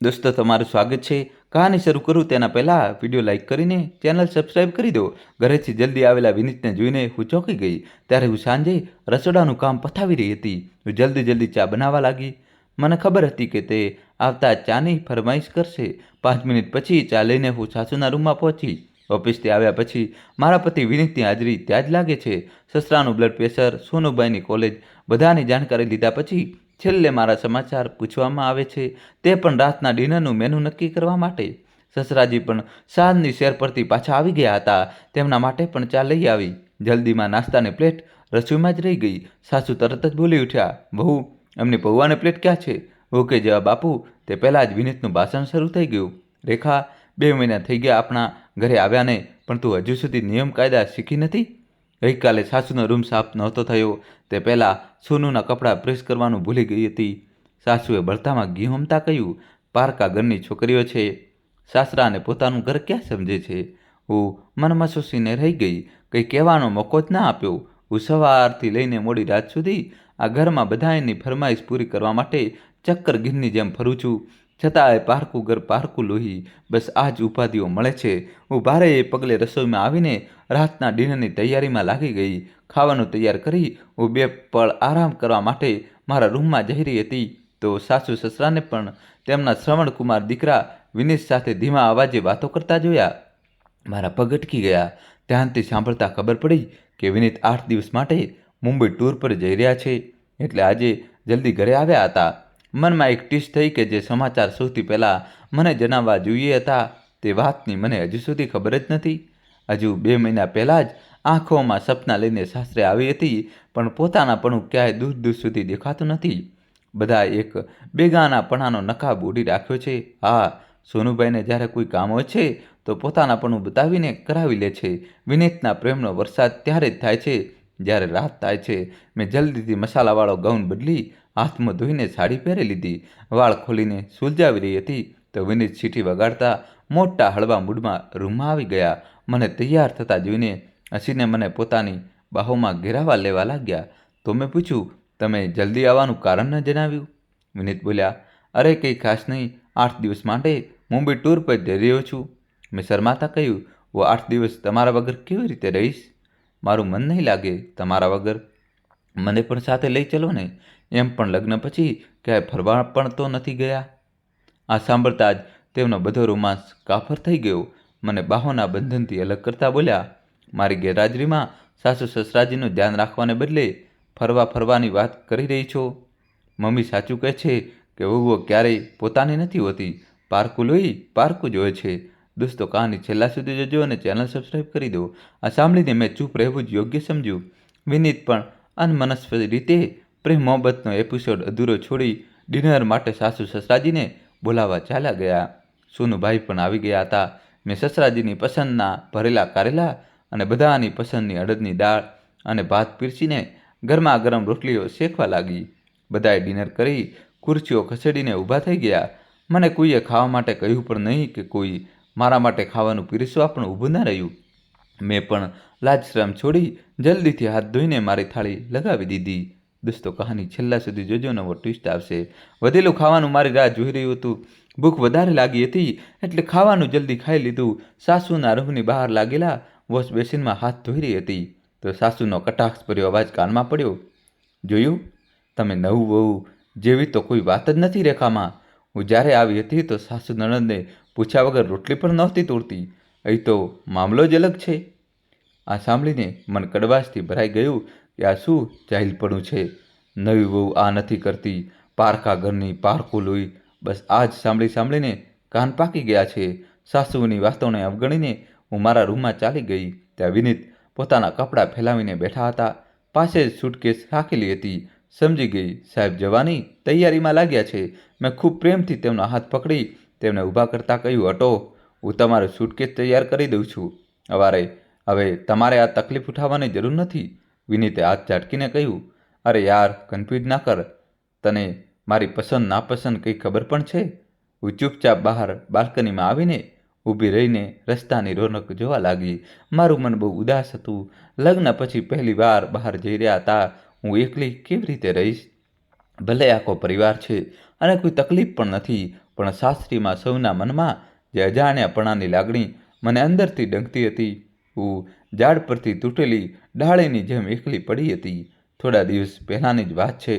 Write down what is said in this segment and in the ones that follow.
દોસ્તો, તમારું સ્વાગત છે. કહાની શરૂ કરું તેના પહેલાં વિડીયો લાઇક કરીને ચેનલ સબસ્ક્રાઈબ કરી દો. ઘરેથી જલ્દી આવેલા વિનીતને જોઈને હું ચોંકી ગઈ. ત્યારે હું સાંજે રસોડાનું કામ પતાવી રહી હતી. હું જલ્દી ચા બનાવવા લાગી. મને ખબર હતી કે તે આવતા ચાની ફરમાઈશ કરશે. 5 મિનિટ પછી ચા લઈને હું સાસુના રૂમમાં પહોંચી. ઓફિસથી આવ્યા પછી મારા પતિ વિનીતની હાજરી ત્યાં જ લાગે છે. સસરાનું બ્લડ પ્રેશર, સોનુભાઈની કોલેજ, બધાની જાણકારી લીધા પછી છેલ્લે મારા સમાચાર પૂછવામાં આવે છે, તે પણ રાતના ડિનરનું મેનુ નક્કી કરવા માટે. સસરાજી પણ સાંજની શેર પરથી પાછા આવી ગયા હતા. તેમના માટે પણ ચા લઈ આવી. જલ્દીમાં નાસ્તાની પ્લેટ રસોઈમાં જ રહી ગઈ. સાસુ તરત જ બોલી ઉઠ્યા, "બહુ, એમની પૌવાની પ્લેટ ક્યાં છે?" ઓકે જવાબ આપું તે પહેલાં જ વિનીતનું ભાષણ શરૂ થઈ ગયું. "રેખા, 2 મહિના થઈ ગયા આપણા ઘરે આવ્યાને, પણ તું હજુ સુધી નિયમ કાયદા શીખી નથી." ગઈકાલે સાસુનો રૂમ સાફ નહોતો થયો તે પહેલાં સોનુના કપડાં પ્રેસ કરવાનું ભૂલી ગઈ હતી. સાસુએ બળતામાં ઘી હોમતા કહ્યું, "પારકા ઘરની છોકરીઓ છે. સાસરા અને પોતાનું ઘર ક્યાં સમજે છે?" હું મનમાં શોષીને રહી ગઈ. કંઈ કહેવાનો મોકો જ ના આપ્યો. હું સવારથી લઈને મોડી રાત સુધી આ ઘરમાં બધાની ફરમાઈશ પૂરી કરવા માટે ચક્કર ગીરની જેમ ફરું છું. છતાંય પારકું ઘર પારકું લોહી, બસ આ જ ઉપાધિઓ મળે છે. હું ભારે પગલે રસોઈમાં આવીને રાતના ડિનરની તૈયારીમાં લાગી ગઈ. ખાવાનું તૈયાર કરી હું 2 પળ આરામ કરવા માટે મારા રૂમમાં જઈ રહી હતી તો સાસુ સસરાને પણ તેમના શ્રવણકુમાર દીકરા વિનીત સાથે ધીમા અવાજે વાતો કરતા જોયા. મારા પગ અટકી ગયા. ધ્યાનથી સાંભળતા ખબર પડી કે વિનીત 8 દિવસ માટે મુંબઈ ટૂર પર જઈ રહ્યા છે, એટલે આજે જલ્દી ઘરે આવ્યા હતા. મનમાં એક ટીસ થઈ કે જે સમાચાર સૌથી પહેલાં મને જણાવવા જોઈએ હતા તે વાતની મને હજુ સુધી ખબર જ નથી. હજુ 2 મહિના પહેલાં જ આંખોમાં સપના લઈને સાસરે આવી હતી, પણ પોતાનાપણું ક્યાંય દૂર સુધી દેખાતું નથી. બધા એક બેગાનાપણાનો નકાબ ઓઢી રાખ્યો છે. હા, સોનુભાઈને જ્યારે કોઈ કામ હોય છે તો પોતાનાપણું બતાવીને કરાવી લે છે. વિનીતના પ્રેમનો વરસાદ ત્યારે જ થાય છે જ્યારે રાત થાય છે. મેં જલ્દીથી મસાલાવાળો ગાઉન બદલી હાથમાં ધોઈને સાડી પહેરી લીધી. વાળ ખોલીને સુલઝાવી રહી હતી તો વિનીત સીટી વગાડતા મોટા હળવા મૂડમાં રૂમમાં આવી ગયા. મને તૈયાર થતા જોઈને હસીને મને પોતાની બાહોમાં ઘેરાવા લેવા લાગ્યા. તો મેં પૂછ્યું, "તમે જલ્દી આવવાનું કારણ ન જણાવ્યું?" વિનીત બોલ્યા, "અરે કંઈ ખાસ નહીં, 8 દિવસ માટે મુંબઈ ટૂર પર જઈ રહ્યો છું." મેં શરમાતા કહ્યું, "હું 8 દિવસ તમારા વગર કેવી રીતે રહીશ? મારું મન નહીં લાગે તમારા વગર. મને પણ સાથે લઈ ચલો ને. એમ પણ લગ્ન પછી ક્યાંય ફરવા પણ તો નથી ગયા." આ સાંભળતા જ તેમનો બધો રોમાંસ કાફર થઈ ગયો. મને બાહોના બંધનથી અલગ કરતા બોલ્યા, "મારી ગેરહાજરીમાં સાસુ સસરાજીનું ધ્યાન રાખવાને બદલે ફરવાની વાત કરી રહી છો. મમ્મી સાચું કહે છે કે વહુઓ ક્યારેય પોતાની નથી હોતી. પારકું લોહી પારકું જ હોય છે." દોસ્તો, કહાની છેલ્લા સુધી જોજો અને ચેનલ સબસ્ક્રાઈબ કરી દો. આ સાંભળીને મેં ચૂપ રહેવું જ યોગ્ય સમજ્યું. વિનીત પણ અનમનસ્ક રીતે પ્રેમ મોહબ્બતનો એપિસોડ અધૂરો છોડી ડિનર માટે સાસુ સસરાજીને બોલાવવા ચાલ્યા ગયા. સોનુભાઈ પણ આવી ગયા હતા. મેં સસરાજીની પસંદના ભરેલા કારેલા અને બધાની પસંદની અડદની દાળ અને ભાત પીરસીને ગરમા ગરમ રોટલીઓ શેકવા લાગી. બધાએ ડિનર કરી ખુરશીઓ ખસેડીને ઊભા થઈ ગયા. મને કોઈએ ખાવા માટે કહ્યું પણ નહીં કે કોઈ મારા માટે ખાવાનું પીરસવા પણ ઊભું ન રહ્યું. મેં પણ લાજશરમ છોડી જલ્દીથી હાથ ધોઈને મારી થાળી લગાવી દીધી. દોસ્તો, કહાની છેલ્લા સુધી જોજો, નવો ટ્વિસ્ટ આવશે. વધેલું ખાવાનું મારી રાહ જોઈ રહ્યું હતું. ભૂખ વધારે લાગી હતી એટલે ખાવાનું જલ્દી ખાઈ લીધું. સાસુના રૂમની બહાર લાગેલા વોશ બેસિનમાં હાથ ધોઈ રહી હતી તો સાસુનો કટાક્ષભર્યો અવાજ કાનમાં પડ્યો, "જોયું, તમે નવું વહુ જેવી તો કોઈ વાત જ નથી રેખામાં. હું જ્યારે આવી હતી તો સાસુ નણંદને પૂછ્યા વગર રોટલી પણ નહોતી તોડતી. અહીં તો મામલો જ અલગ છે." આ સાંભળીને મન કડવાશથી ભરાઈ ગયું કે આ શું જાહિલપણું છે. નવી વહુ આ નથી કરતી, પારકા ઘરની પારકું લોહી, બસ આ જ સાંભળીને કાન પાકી ગયા છે. સાસુની વાતોને અવગણીને હું મારા રૂમમાં ચાલી ગઈ. ત્યાં વિનીત પોતાના કપડાં ફેલાવીને બેઠા હતા. પાસે જ સૂટકેસ રાખેલી હતી. સમજી ગઈ, સાહેબ જવાની તૈયારીમાં લાગ્યા છે. મેં ખૂબ પ્રેમથી તેમનો હાથ પકડી તેમને ઊભા કરતાં કહ્યું, "હટો, હું તમારું સૂટકેસ તૈયાર કરી દઉં છું. હવે તમારે આ તકલીફ ઉઠાવવાની જરૂર નથી." વિનીતે હાથ ઝાટકીને કહ્યું, "અરે યાર, કન્ફ્યુઝ ના કર. તને મારી પસંદ નાપસંદ કંઈ ખબર પણ છે?" હું ચૂપચાપ બહાર બાલ્કનીમાં આવીને ઊભી રહીને રસ્તાની રોનક જોવા લાગી. મારું મન બહુ ઉદાસ હતું. લગ્ન પછી પહેલી વાર બહાર જઈ રહ્યા હતા. હું એકલી કેવી રીતે રહીશ? ભલે આખો પરિવાર છે, અને કોઈ તકલીફ પણ નથી, પણ સાસરીમાં સૌના મનમાં જે અજાણ્યાપણાની લાગણી મને અંદરથી ડંખતી હતી. હું ઝાડ પરથી તૂટેલી ડાળીની જેમ એકલી પડી હતી. થોડા દિવસ પહેલાંની જ વાત છે.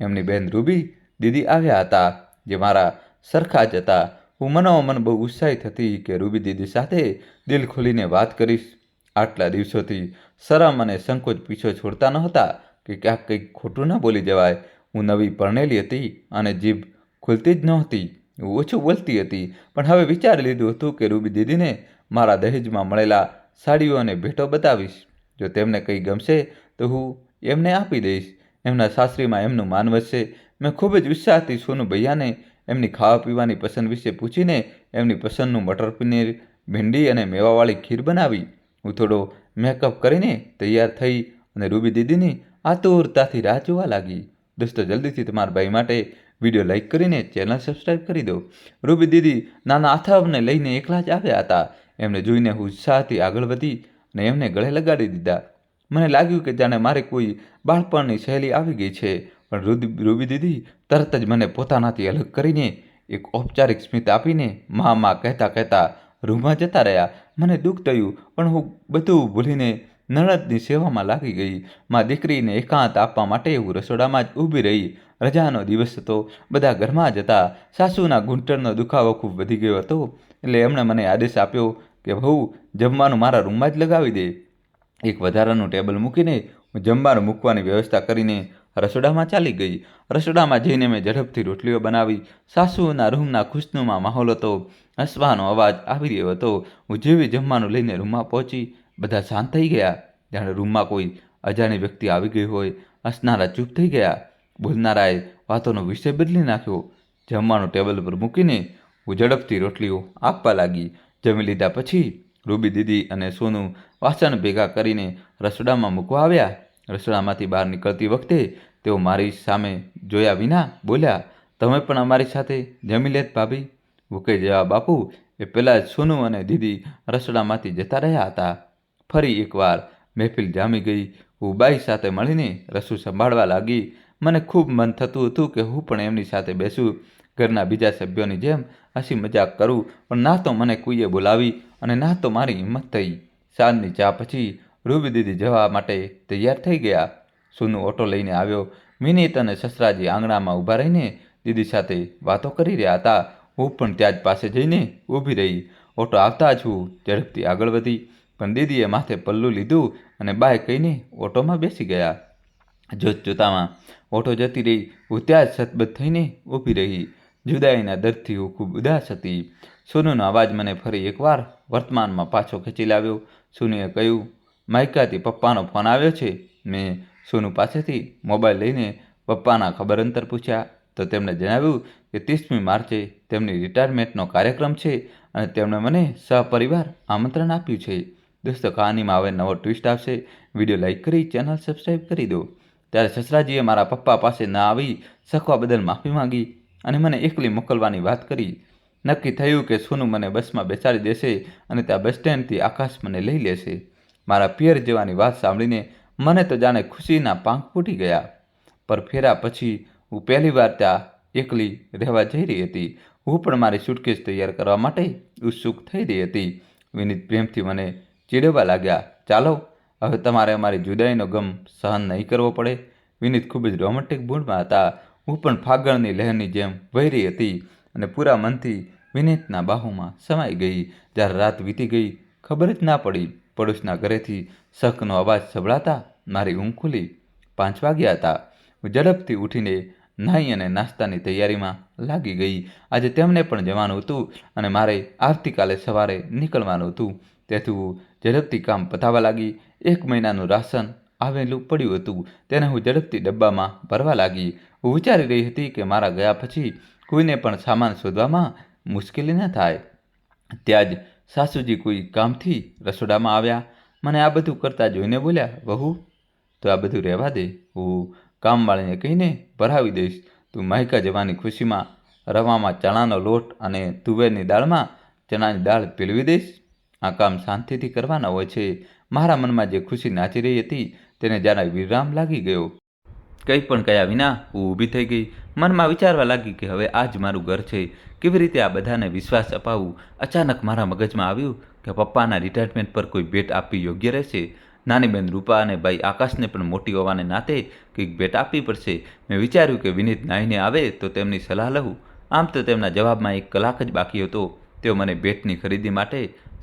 એમની બહેન રૂબી દીદી આવ્યા હતા, જે મારા સરખા જ હતા. હું મનોમન બહુ ઉત્સાહિત હતી કે રૂબી દીદી સાથે દિલ ખોલીને વાત કરીશ. આટલા દિવસોથી શરમ અને સંકોચ પીછો છોડતા નહોતા કે ક્યાંક કંઈક ખોટું ન બોલી જવાય. હું નવી પરણેલી હતી અને જીભ ખુલતી જ નહોતી. હું ઓછું બોલતી હતી, પણ હવે વિચારી લીધું હતું કે રૂબી દીદીને મારા દહેજમાં મળેલા સાડીઓ અને ભેટો બતાવીશ. જો તેમને કંઈ ગમશે તો હું એમને આપી દઈશ. એમના સાસરીમાં એમનું માન વધશે. મેં ખૂબ જ ઉત્સાહથી સોનુ ભૈયાને એમની ખાવા પીવાની પસંદ વિશે પૂછીને એમની પસંદનું મટર પનીર, ભીંડી અને મેવાવાળી ખીર બનાવી. હું થોડો મેકઅપ કરીને તૈયાર થઈ અને રૂબી દીદીની આતુરતાથી રાહ જોવા લાગી. દોસ્તો, જલ્દીથી તમારા ભાઈ માટે વિડીયો લાઇક કરીને ચેનલ સબસ્ક્રાઈબ કરી દો. રૂબી દીદી નાના આથાવને લઈને એકલા જ આવ્યા હતા. એમને જોઈને હું ઉત્સાહથી આગળ વધી અને એમને ગળે લગાડી દીધા. મને લાગ્યું કે જાણે મારી કોઈ બાળપણની સહેલી આવી ગઈ છે. પણ રૂબી દીદી તરત જ મને પોતાનાથી અલગ કરીને એક ઔપચારિક સ્મિત આપીને મા કહેતા કહેતા રૂમમાં જતા રહ્યા. મને દુઃખ થયું, પણ હું બધું ભૂલીને નણંદની સેવામાં લાગી ગઈ. દીકરીને એકાંત આપવા માટે હું રસોડામાં જ ઊભી રહી. રજાનો દિવસ હતો. બધા ઘરમાં જ હતા. સાસુના ઘૂંટણનો દુખાવો ખૂબ વધી ગયો હતો, એટલે એમણે મને આદેશ આપ્યો કે વહુ જમવાનું મારા રૂમમાં જ લગાવી દે. એક વધારાનું ટેબલ મૂકીને હું જમવાનું મૂકવાની વ્યવસ્થા કરીને રસોડામાં ચાલી ગઈ. રસોડામાં જઈને મેં ઝડપથી રોટલીઓ બનાવી. સાસુના રૂમના ખુશનુમા માહોલ હતો. હસવાનો અવાજ આવી રહ્યો હતો. હું જેવી જમવાનું લઈને રૂમમાં પહોંચી, બધા શાંત થઈ ગયા, જાણે રૂમમાં કોઈ અજાણી વ્યક્તિ આવી ગઈ હોય. હસનારા ચૂપ થઈ ગયા. બોલનારાએ વાતોનો વિષય બદલી નાખ્યો. જમવાનું ટેબલ પર મૂકીને હું ઝડપથી રોટલીઓ આપવા લાગી. જમી લીધા પછી રૂબી દીદી અને સોનુ વાસણ ભેગા કરીને રસોડામાં મૂકવા આવ્યા. રસોડામાંથી બહાર નીકળતી વખતે તેઓ મારી સામે જોયા વિના બોલ્યા, તમે પણ અમારી સાથે જમી લેત ભાભી. હું કહી જવાબ આપું એ પહેલાં જ સોનુ અને દીદી રસોડામાંથી જતા રહ્યા હતા. ફરી એકવાર મહેફિલ જામી ગઈ. હું બાઈ સાથે મળીને રસોઈ સંભાળવા લાગી. મને ખૂબ મન થતું હતું કે હું પણ એમની સાથે બેસું, ઘરના બીજા સભ્યોની જેમ હસી મજાક કરું, પણ ના તો મને કોઈએ બોલાવી અને ના તો મારી હિંમત થઈ. સાંજની ચા પછી રૂબી દીદી જવા માટે તૈયાર થઈ ગયા. સોનુ ઓટો લઈને આવ્યો. વિનીત અને સસરાજી આંગણામાં ઊભા રહીને દીદી સાથે વાતો કરી રહ્યા હતા. હું પણ ત્યાં જ પાસે જઈને ઊભી રહી. ઓટો આવતા જ હું ઝડપથી આગળ વધી, પણ દીદીએ માથે પલ્લું લીધું અને બાય કહીને ઓટોમાં બેસી ગયા. જોતજોતામાં ઓટો જતી રહી. હું ત્યાં જ સતબદ્ધ થઈને ઊભી રહી. જુદાઈના દર્દથી હું ખૂબ ઉદાસ હતી. સોનુનો અવાજ મને ફરી એકવાર વર્તમાનમાં પાછો ખેંચી લાવ્યો. સોનુએ કહ્યું, માયકાથી પપ્પાનો ફોન આવ્યો છે. મેં સોનુ પાસેથી મોબાઈલ લઈને પપ્પાના ખબર અંતર પૂછ્યા તો તેમણે જણાવ્યું કે 30મી માર્ચે તેમની રિટાયરમેન્ટનો કાર્યક્રમ છે અને તેમણે મને સહપરિવાર આમંત્રણ આપ્યું છે. દોસ્તો, કહાનીમાં હવે નવો ટ્વિસ્ટ આવશે. વિડીયો લાઇક કરી ચેનલ સબસ્ક્રાઈબ કરી દો. ત્યારે સસરાજીએ મારા પપ્પા પાસે ન આવી શકવા બદલ માફી માંગી અને મને એકલી મોકલવાની વાત કરી. નક્કી થયું કે સોનુ મને બસમાં બેસાડી દેશે અને ત્યાં બસ સ્ટેન્ડથી આકાશ મને લઈ લેશે. મારા પિયર જવાની વાત સાંભળીને મને તો જાણે ખુશીના પાંખ ફૂટી ગયા. પર ફેરા પછી હું પહેલીવાર ત્યાં એકલી રહેવા જઈ રહી હતી. હું પણ મારી સુટકેસ તૈયાર કરવા માટે ઉત્સુક થઈ રહી હતી. વિનીત પ્રેમથી મને ચીડવવા લાગ્યા, ચાલો, હવે તમારે અમારી જુદાઈનો ગમ સહન નહીં કરવો પડે. વિનીત ખૂબ જ રોમેન્ટિક મૂડમાં હતા. હું પણ ફાગણની લહેરની જેમ વહી રહી હતી અને પૂરા મનથી વિનીતના બાહુમાં સમાઈ ગઈ. જ્યારે રાત વીતી ગઈ, ખબર જ ના પડી. પડોશના ઘરેથી શકનો અવાજ સંભળાતા મારી ઊંઘ ખુલી. 5 વાગ્યા હતા. હું ઝડપથી ઉઠીને નાહી અને નાસ્તાની તૈયારીમાં લાગી ગઈ. આજે તેમને પણ જવાનું હતું અને મારે આવતીકાલે સવારે નીકળવાનું હતું. તેથી હું ઝડપથી કામ પતાવવા લાગી. 1 મહિનાનું રાશન આવેલું પડ્યું હતું, તેને હું ઝડપથી ડબ્બામાં ભરવા લાગી. હું વિચારી રહી હતી કે મારા ગયા પછી કોઈને પણ સામાન શોધવામાં મુશ્કેલી ન થાય. ત્યાં જ સાસુજી કોઈ કામથી રસોડામાં આવ્યા. મને આ બધું કરતા જોઈને બોલ્યા, વહુ, તો આ બધું રહેવા દે, હું કામવાળીને કહીને ભરાવી દઈશ. તું માયકા જવાની ખુશીમાં રવામાં ચણાનો લોટ અને તુવેરની દાળમાં ચણાની દાળ પીલવી દઈશ. આ કામ શાંતિથી કરવાના હોય છે. મારા મનમાં જે ખુશી નાચી રહી હતી તેને જાણે વિરામ લાગી ગયો. કંઈ પણ કહ્યા વિના હું ઊભી થઈ ગઈ. મનમાં વિચારવા લાગી કે હવે આ જ મારું ઘર છે. કેવી રીતે આ બધાને વિશ્વાસ અપાવું? અચાનક મારા મગજમાં આવ્યું કે પપ્પાના રિટાયરમેન્ટ પર કોઈ ભેટ આપવી યોગ્ય રહેશે. નાની બેન રૂપા અને ભાઈ આકાશને પણ મોટી હોવાને નાતે કંઈક ભેટ આપવી પડશે. મેં વિચાર્યું કે વિનીત નાહીને આવે તો તેમની સલાહ લઉં. આમ તો તેમના જવાબમાં 1 કલાક જ બાકી હતો. તેઓ મને ભેટની ખરીદી માટે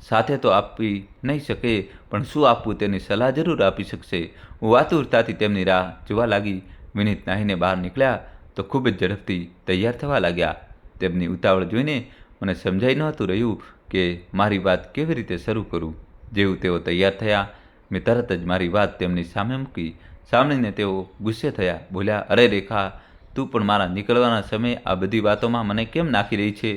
સાથે તો આપી નહીં શકે, પણ શું આપવું તેની સલાહ જરૂર આપી શકશે. હું આતુરતાથી તેમની રાહ જોવા લાગી. વિનીત નાહીને બહાર નીકળ્યા તો ખૂબ જ ઝડપથી તૈયાર થવા લાગ્યા. તેમની ઉતાવળ જોઈને મને સમજાઈ નહોતું રહ્યું કે મારી વાત કેવી રીતે શરૂ કરું. જેવું તેઓ તૈયાર થયા, મેં તરત જ મારી વાત તેમની સામે મૂકી. સાંભળીને તેઓ ગુસ્સે થયા, બોલ્યા, "અરે રેખા, તું પણ મારા નીકળવાના સમયે આ બધી વાતોમાં મને કેમ નાખી રહી છે?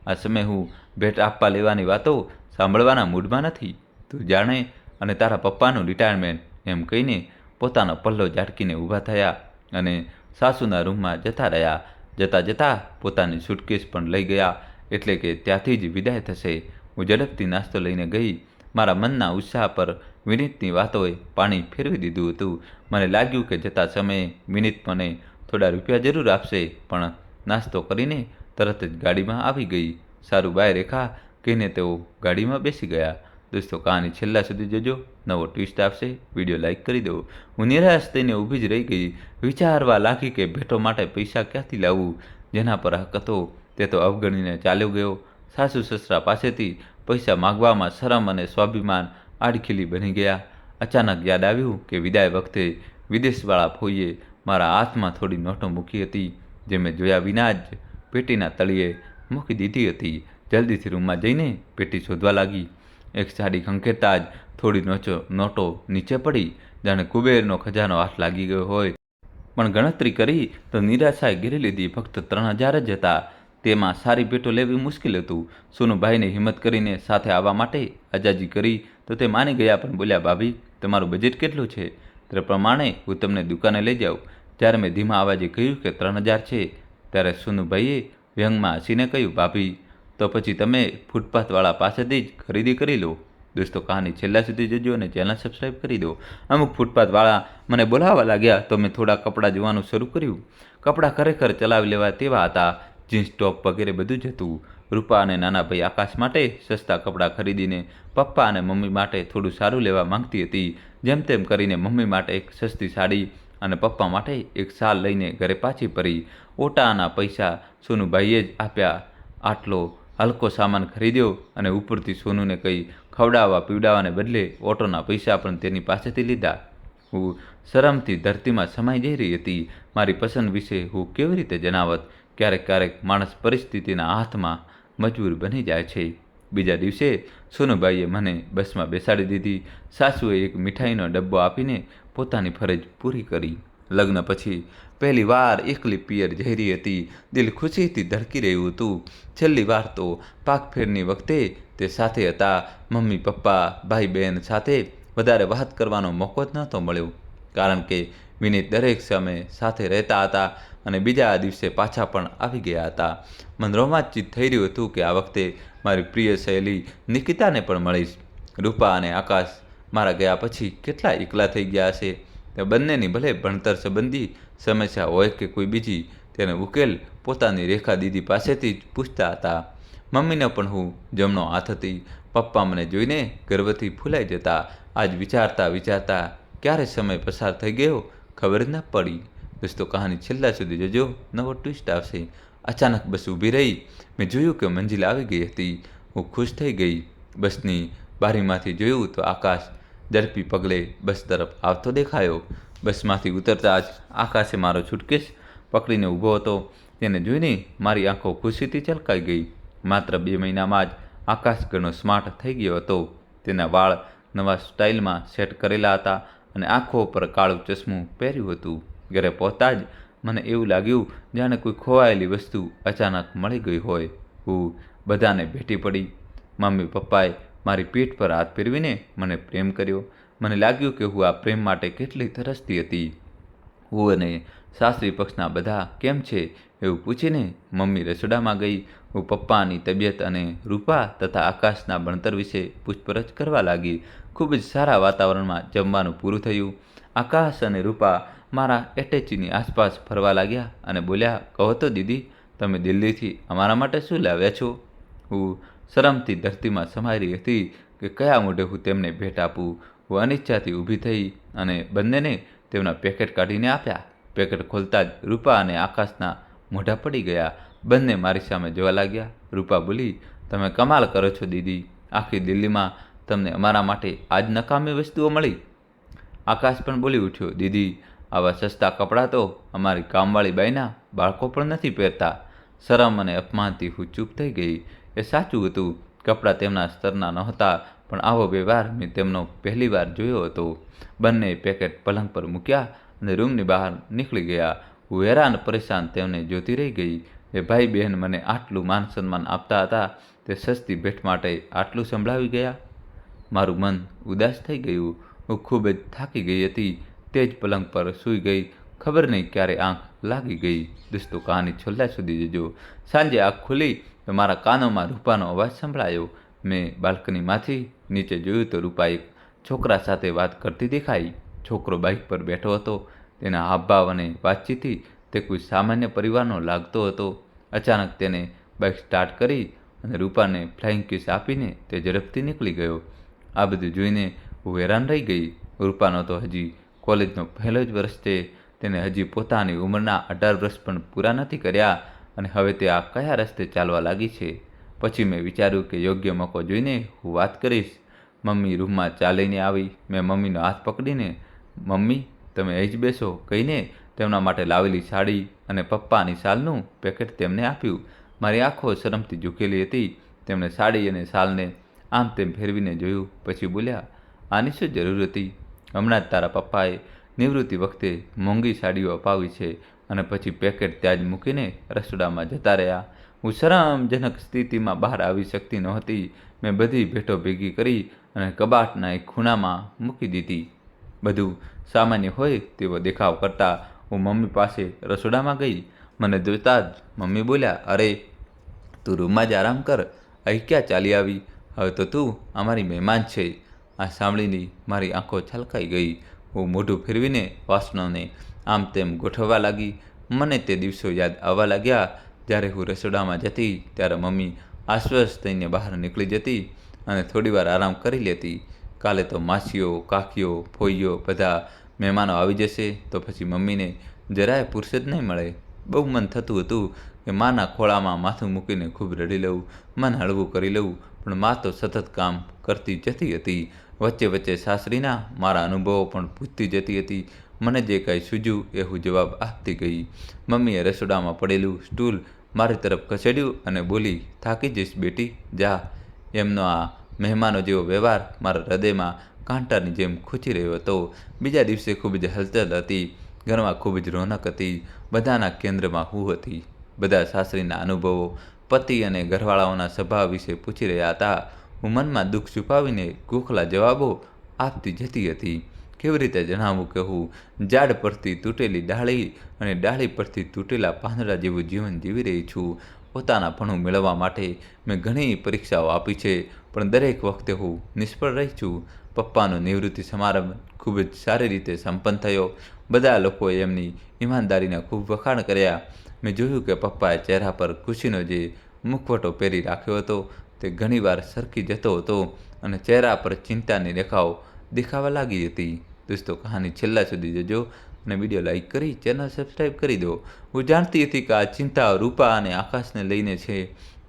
આ સમયે હું ભેટ આપવા લેવાની વાતો સાંભળવાના મૂડમાં નથી. તું જાણે અને તારા પપ્પાનું રિટાયરમેન્ટ," એમ કહીને પોતાનો પલ્લો ઝાટકીને ઊભા થયા અને સાસુના રૂમમાં જતા રહ્યા. જતાં જતાં પોતાની સુટકેસ પણ લઈ ગયા, એટલે કે ત્યાંથી જ વિદાય થશે. હું ઝડપથી નાસ્તો લઈને ગઈ. મારા મનના ઉત્સાહ પર વિનીતની વાતોએ પાણી ફેરવી દીધું હતું. મને લાગ્યું કે જતા સમયે વિનીત મને થોડા રૂપિયા જરૂર આપશે, પણ નાસ્તો કરીને તરત જ ગાડીમાં આવી ગઈ. "સારું, બાય રેખા," કહીને તેઓ ગાડીમાં બેસી ગયા. દોસ્તો, કહાની છેલ્લા સુધી જોજો, નવો ટ્વિસ્ટ આવશે. વિડીયો લાઇક કરી દો. હું નિરાશ થઈને ઊભી જ રહી ગઈ. વિચારવા લાગી કે ભેટો માટે પૈસા ક્યાંથી લાવવું? જેના પર હક હતો તે તો અવગણીને ચાલ્યો ગયો. સાસુ સસરા પાસેથી પૈસા માગવામાં શરમ અને સ્વાભિમાન આડખીલી બની ગયા. અચાનક યાદ આવ્યું કે વિદાય વખતે વિદેશવાળા ફોઈએ મારા હાથમાં થોડી નોટો મૂકી હતી, જે મેં જોયા વિના જ પેટીના તળિયે મૂકી દીધી હતી. જલ્દીથી રૂમમાં જઈને પેટી શોધવા લાગી. એક સાડી ખંખેરતા જ થોડી નોટો નીચે પડી, જાણે કુબેરનો ખજાનો હાથ લાગી ગયો હોય. પણ ગણતરી કરી તો નિરાશાએ ઘેરી લીધી. ફક્ત 3000 જ હતા. તેમાં સારી ભેટો લેવી મુશ્કેલ હતું. સોનુભાઈને હિંમત કરીને સાથે આવવા માટે આજાજી કરી તો તે માની ગયા, પણ બોલ્યા, "ભાભી, તમારું બજેટ કેટલું છે? તે પ્રમાણે હું તમને દુકાને લઈ જાઉં." જ્યારે મેં ધીમા અવાજે કહ્યું કે 3000 છે, ત્યારે સોનુભાઈએ વ્યંગમાં હસીને કહ્યું, "ભાભી, તો પછી તમે ફૂટપાથવાળા પાસેથી જ ખરીદી કરી લો." દોસ્તો, કહાની છેલ્લા સુધી જોજો અને ચેનલ સબસ્ક્રાઈબ કરી દો. અમુક ફૂટપાથવાળા મને બોલાવવા લાગ્યા તો મેં થોડા કપડાં જોવાનું શરૂ કર્યું. કપડાં ખરેખર ચલાવી લેવા તેવા હતા. જીન્સ, ટોપ વગેરે બધું જ હતું. રૂપા અને નાના ભાઈ આકાશ માટે સસ્તા કપડાં ખરીદીને પપ્પા અને મમ્મી માટે થોડું સારું લેવા માંગતી હતી. જેમ તેમ કરીને મમ્મી માટે એક સસ્તી સાડી અને પપ્પા માટે એક શાલ લઈને ઘરે પાછી ફરી. ઓટાના પૈસા સોનુભાઈએ જ આપ્યા. આટલો હલકો સામાન ખરીદ્યો અને ઉપરથી સોનુને કંઈ ખવડાવવા પીવડાવવાને બદલે ઓટોના પૈસા પણ તેની પાસેથી લીધા. હું શરમથી ધરતીમાં સમાઈ જઈ રહી હતી. મારી પસંદ વિશે હું કેવી રીતે જણાવત? ક્યારેક માણસ પરિસ્થિતિના હાથમાં મજબૂર બની જાય છે. બીજા દિવસે સોનુભાઈએ મને બસમાં બેસાડી દીધી. સાસુએ એક મીઠાઈનો ડબ્બો આપીને પોતાની ફરજ પૂરી કરી. લગ્ન પછી પહેલી વાર એકલી પિયર જઈ રહી હતી. દિલ ખુશીથી ધડકી રહ્યું હતું. છેલ્લી વાર તો પાકફેરની વખતે તે સાથે હતા. મમ્મી, પપ્પા, ભાઈ બહેન સાથે વધારે વાત કરવાનો મોકો જ નહોતો મળ્યો, કારણ કે વિનીત દરેક સમયે સાથે રહેતા હતા અને બીજા દિવસે પાછા પણ આવી ગયા હતા. મન રોમાંચિત થઈ રહ્યું હતું કે આ વખતે મારી પ્રિય સહેલી નિકિતાને પણ મળીશ. રૂપા અને આકાશ મારા ગયા પછી કેટલા એકલા થઈ ગયા હશે. તે બંનેની ભલે ભણતર સંબંધી સમસ્યા હોય કે કોઈ બીજી, તેનો ઉકેલ પોતાની રેખા દીદી પાસેથી જ પૂછતા હતા. મમ્મીને પણ હું જમણો હાથ હતી. પપ્પા મને જોઈને ગર્વથી ફૂલાઈ જતા. આજ વિચારતા ક્યારે સમય પસાર થઈ ગયો ખબર જ ન પડી. દોસ્તો, કહાની છેલ્લા સુધી જોજો, નવો ટ્વિસ્ટ આવશે. અચાનક બસ ઊભી રહી. મેં જોયું કે મંજિલ આવી ગઈ હતી. હું ખુશ થઈ ગઈ. બસની બારીમાંથી જોયું તો આકાશ ઝડપી પગલે બસ તરફ આવતો દેખાયો. બસમાંથી ઉતરતા જ આકાશે મારો સુટકેસ પકડીને ઊભો હતો. તેને જોઈને મારી આંખો ખુશીથી છલકાઈ ગઈ. માત્ર 2 મહિનામાં જ આકાશ ઘણો સ્માર્ટ થઈ ગયો હતો. તેના વાળ નવા સ્ટાઇલમાં સેટ કરેલા હતા અને આંખો પર કાળું ચશ્મું પહેર્યું હતું. ઘરે પહોંચતા જ મને એવું લાગ્યું જાણે કોઈ ખોવાયેલી વસ્તુ અચાનક મળી ગઈ હોય. હું બધાને ભેટી પડી. મમ્મી પપ્પાએ મારી પીઠ પર હાથ ફેરવીને મને પ્રેમ કર્યો. મને લાગ્યું કે હું આ પ્રેમ માટે કેટલી તરસતી હતી. હું અને સાસરી પક્ષના બધા કેમ છે એવું પૂછીને મમ્મી રસોડામાં ગઈ. હું પપ્પાની તબિયત અને રૂપા તથા આકાશના ભણતર વિશે પૂછપરછ કરવા લાગી. ખૂબ જ સારા વાતાવરણમાં જમવાનું પૂરું થયું. આકાશ અને રૂપા મારા એટેચીની આસપાસ ફરવા લાગ્યા અને બોલ્યા, કહો તો દીદી, તમે દિલ્હીથી અમારા માટે શું લાવ્યા છો? હું શરમથી ધરતીમાં સમાઈ રહી હતી કે કયા મોઢે હું તેમને ભેટ આપું. હું અનિચ્છાથી ઊભી થઈ અને બંનેને તેમના પેકેટ કાઢીને આપ્યા. પેકેટ ખોલતા જ રૂપા અને આકાશના મોઢા પડી ગયા. બંને મારી સામે જોવા લાગ્યા. રૂપા બોલી, તમે કમાલ કરો છો દીદી, આખી દિલ્હીમાં તમને અમારા માટે આ જ નકામી વસ્તુઓ મળી. આકાશ પણ બોલી ઉઠ્યો, દીદી, આવા સસ્તા કપડાં તો અમારી કામવાળી બાઈના બાળકો પણ નથી પહેરતા. શરમ અને અપમાનથી હું ચૂપ થઈ ગઈ. એ સાચું હતું, કપડાં તેમના સ્તરના નહોતા, પણ આવો વ્યવહાર મેં તેમનો પહેલીવાર જોયો હતો. બંને પેકેટ પલંગ પર મૂક્યા અને રૂમની બહાર નીકળી ગયા. હું હેરાન પરેશાન તેમને જોતી રહી ગઈ. એ ભાઈ બહેન મને આટલું માન સન્માન આપતા હતા, તે સસ્તી ભેટ માટે આટલું સંભળાવી ગયા. મારું મન ઉદાસ થઈ ગયું. હું ખૂબ જ થાકી ગઈ હતી. તે જ પલંગ પર સૂઈ ગઈ. ખબર નહીં ક્યારે આંખ લાગી ગઈ. દોસ્તો, કહાની છેલ્લા સુધી જોજો. સાંજે આંખ ખુલી તો મારા કાનોમાં રૂપાનો અવાજ સંભળાયો. મેં બાલ્કનીમાંથી નીચે જોયું તો રૂપા એક છોકરા સાથે વાત કરતી દેખાઈ. છોકરો બાઇક પર બેઠો હતો. તેના હાવભાવ અને વાતચીતથી તે કોઈ સામાન્ય પરિવારનો લાગતો હતો. અચાનક તેને બાઇક સ્ટાર્ટ કરી અને રૂપાને ફ્લાઇંગ કિસ આપીને તે ઝડપથી નીકળી ગયો. આ બધું જોઈને હું હેરાન રહી ગઈ. રૂપાનો તો હજી કોલેજનો પહેલો જ વર્ષ છે. તેને હજી પોતાની ઉંમરના 18 વર્ષ પણ પૂરા નથી કર્યા અને હવે તે આ કયા રસ્તે ચાલવા લાગી છે. પછી મેં વિચાર્યું કે યોગ્ય મોકો જોઈને હું વાત કરીશ. મમ્મી રૂમમાં ચાલીને આવી. મેં મમ્મીનો હાથ પકડીને, મમ્મી, તમે અહીં જ બેસો કહીને તેમના માટે લાવેલી સાડી અને પપ્પાની શાલનું પેકેટ તેમને આપ્યું. મારી આંખો શરમથી ઝૂકેલી હતી. તેમણે સાડી અને શાલને આમ તેમ ફેરવીને જોયું. પછી બોલ્યા, આની શું જરૂર હતી? હમણાં જ તારા પપ્પાએ નિવૃત્તિ વખતે મોંઘી સાડીઓ અપાવી છે અને પછી પેકેટ ત્યાં જ મૂકીને રસોડામાં જતા રહ્યા. હું શરમજનક સ્થિતિમાં બહાર આવી શકતી નહોતી. મેં બધી ભેટો ભેગી કરી અને કબાટના એક ખૂણામાં મૂકી દીધી. બધું સામાન્ય હોય તેવો દેખાવ કરતા હું મમ્મી પાસે રસોડામાં ગઈ. મને જોતા જ મમ્મી બોલ્યા, અરે, તું રૂમમાં જ આરામ કર, અહીં ક્યાં ચાલી આવી? હવે તો તું અમારી મહેમાન છે. આ સાંભળીને મારી આંખો છલકાઈ ગઈ. હું મોઢું ફેરવીને વાસણોને આમ તેમ ગોઠવવા લાગી. મને તે દિવસો યાદ આવવા લાગ્યા જ્યારે હું રસોડામાં જતી ત્યારે મમ્મી આશ્વસ્ત થઈને બહાર નીકળી જતી અને થોડીવાર આરામ કરી લેતી. કાલે તો માસીઓ, કાકીઓ, ફોઈઓ બધા મહેમાનો આવી જશે તો પછી મમ્મીને જરાય ફુરસદ નહીં મળે. બહુ મન થતું હતું કે માના ખોળામાં માથું મૂકીને ખૂબ રડી લઉં, મન હળવું કરી લઉં, પણ મા તો સતત કામ કરતી જતી હતી. વચ્ચે વચ્ચે સાસરીના મારા અનુભવો પણ પૂછતી જતી હતી. મને જે કાંઈ સૂઝ્યું એ હું જવાબ આપતી ગઈ. મમ્મીએ રસોડામાં પડેલું સ્ટૂલ મારી તરફ ખસેડ્યું અને બોલી, થાકી જઈશ બેટી, જા. એમનો આ મહેમાનો જેવો વ્યવહાર મારા હૃદયમાં કાંટાની જેમ ખૂંચી રહ્યો હતો. બીજા દિવસે ખૂબ જ હલચલ હતી. ઘરમાં ખૂબ જ રોનક હતી. બધાના કેન્દ્રમાં હું હતી. બધા સાસરીના અનુભવો, પતિ અને ઘરવાળાઓના સ્વભાવ વિશે પૂછી રહ્યા હતા. હું મનમાં દુઃખ છુપાવીને ગોખલા જવાબો આપતી જતી હતી. કેવી રીતે જણાવું કે હું ઝાડ પરથી તૂટેલી ડાળી અને ડાળી પરથી તૂટેલા પાંદડા જેવું જીવન જીવી રહી છું. પોતાનાપણું મેળવવા માટે મેં ઘણી પરીક્ષાઓ આપી છે, પણ દરેક વખતે હું નિષ્ફળ રહી છું. પપ્પાનો નિવૃત્તિ સમારંભ ખૂબ જ સારી રીતે સંપન્ન થયો. બધા લોકોએ એમની ઈમાનદારીના ખૂબ વખાણ કર્યા. મેં જોયું કે પપ્પાએ ચહેરા પર ખુશીનો જે મુખવટો પહેરી રાખ્યો હતો તે ઘણીવાર સરકી જતો હતો અને ચહેરા પર ચિંતાની રેખાઓ દેખાવા લાગી હતી. દોસ્તો, કહાની છેલ્લા સુધી જોજો અને વિડીયો લાઈક કરી ચેનલ સબસ્ક્રાઈબ કરી દો. હું જાણતી હતી કે આ ચિંતા રૂપા અને આકાશને લઈને છે,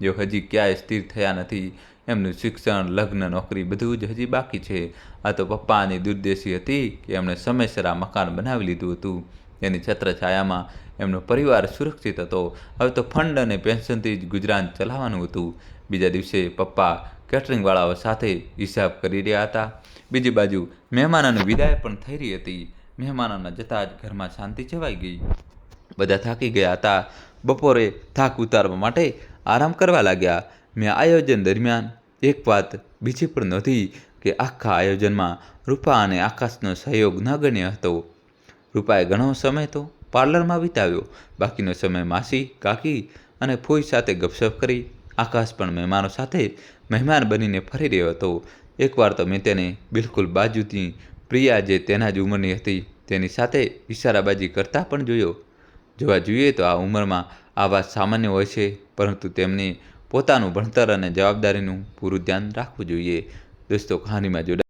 જો હજી ક્યાંય સ્થિર થયા નથી. એમનું શિક્ષણ, લગ્ન, નોકરી બધું જ હજી બાકી છે. આ તો પપ્પાની દૂરદેશી હતી કે એમણે સમયસર આ મકાન બનાવી લીધું હતું. એની છત્રછાયામાં એમનો પરિવાર સુરક્ષિત હતો. હવે તો ફંડ અને પેન્શનથી જ ગુજરાન ચલાવવાનું હતું. બીજા દિવસે પપ્પા કેટરિંગવાળાઓ સાથે હિસાબ કરી રહ્યા હતા. બીજી બાજુ મહેમાનોની વિદાય પણ થઈ રહી હતી. મહેમાનોના જતાં જ ઘરમાં શાંતિ છવાઈ ગઈ. બધા થાકી ગયા હતા. બપોરે થાક ઉતારવા માટે આરામ કરવા લાગ્યા. મેં આયોજન દરમિયાન એક વાત બીજી પણ નહોતી કે આખા આયોજનમાં રૂપા અને આકાશનો સહયોગ ન ગણ્યો હતો. રૂપાએ ઘણો સમય તો પાર્લરમાં વિતાવ્યો. બાકીનો સમય માસી, કાકી અને ફોઈ સાથે ગપશપ કરી. આકાશ પણ મહેમાનો સાથે મહેમાન બનીને ફરી રહ્યો હતો. એકવાર તો મેં તેને બિલકુલ બાજુથી પ્રિયા, જે તેના જ ઉંમરની હતી, તેની સાથે ઇશારાબાજી કરતા પણ જોયો. જોવા જોઈએ તો આ ઉંમરમાં આ વાત સામાન્ય હોય છે, પરંતુ તેમને પોતાનું ભણતર અને જવાબદારીનું પૂરું ધ્યાન રાખવું જોઈએ. દોસ્તો, કહાનીમાં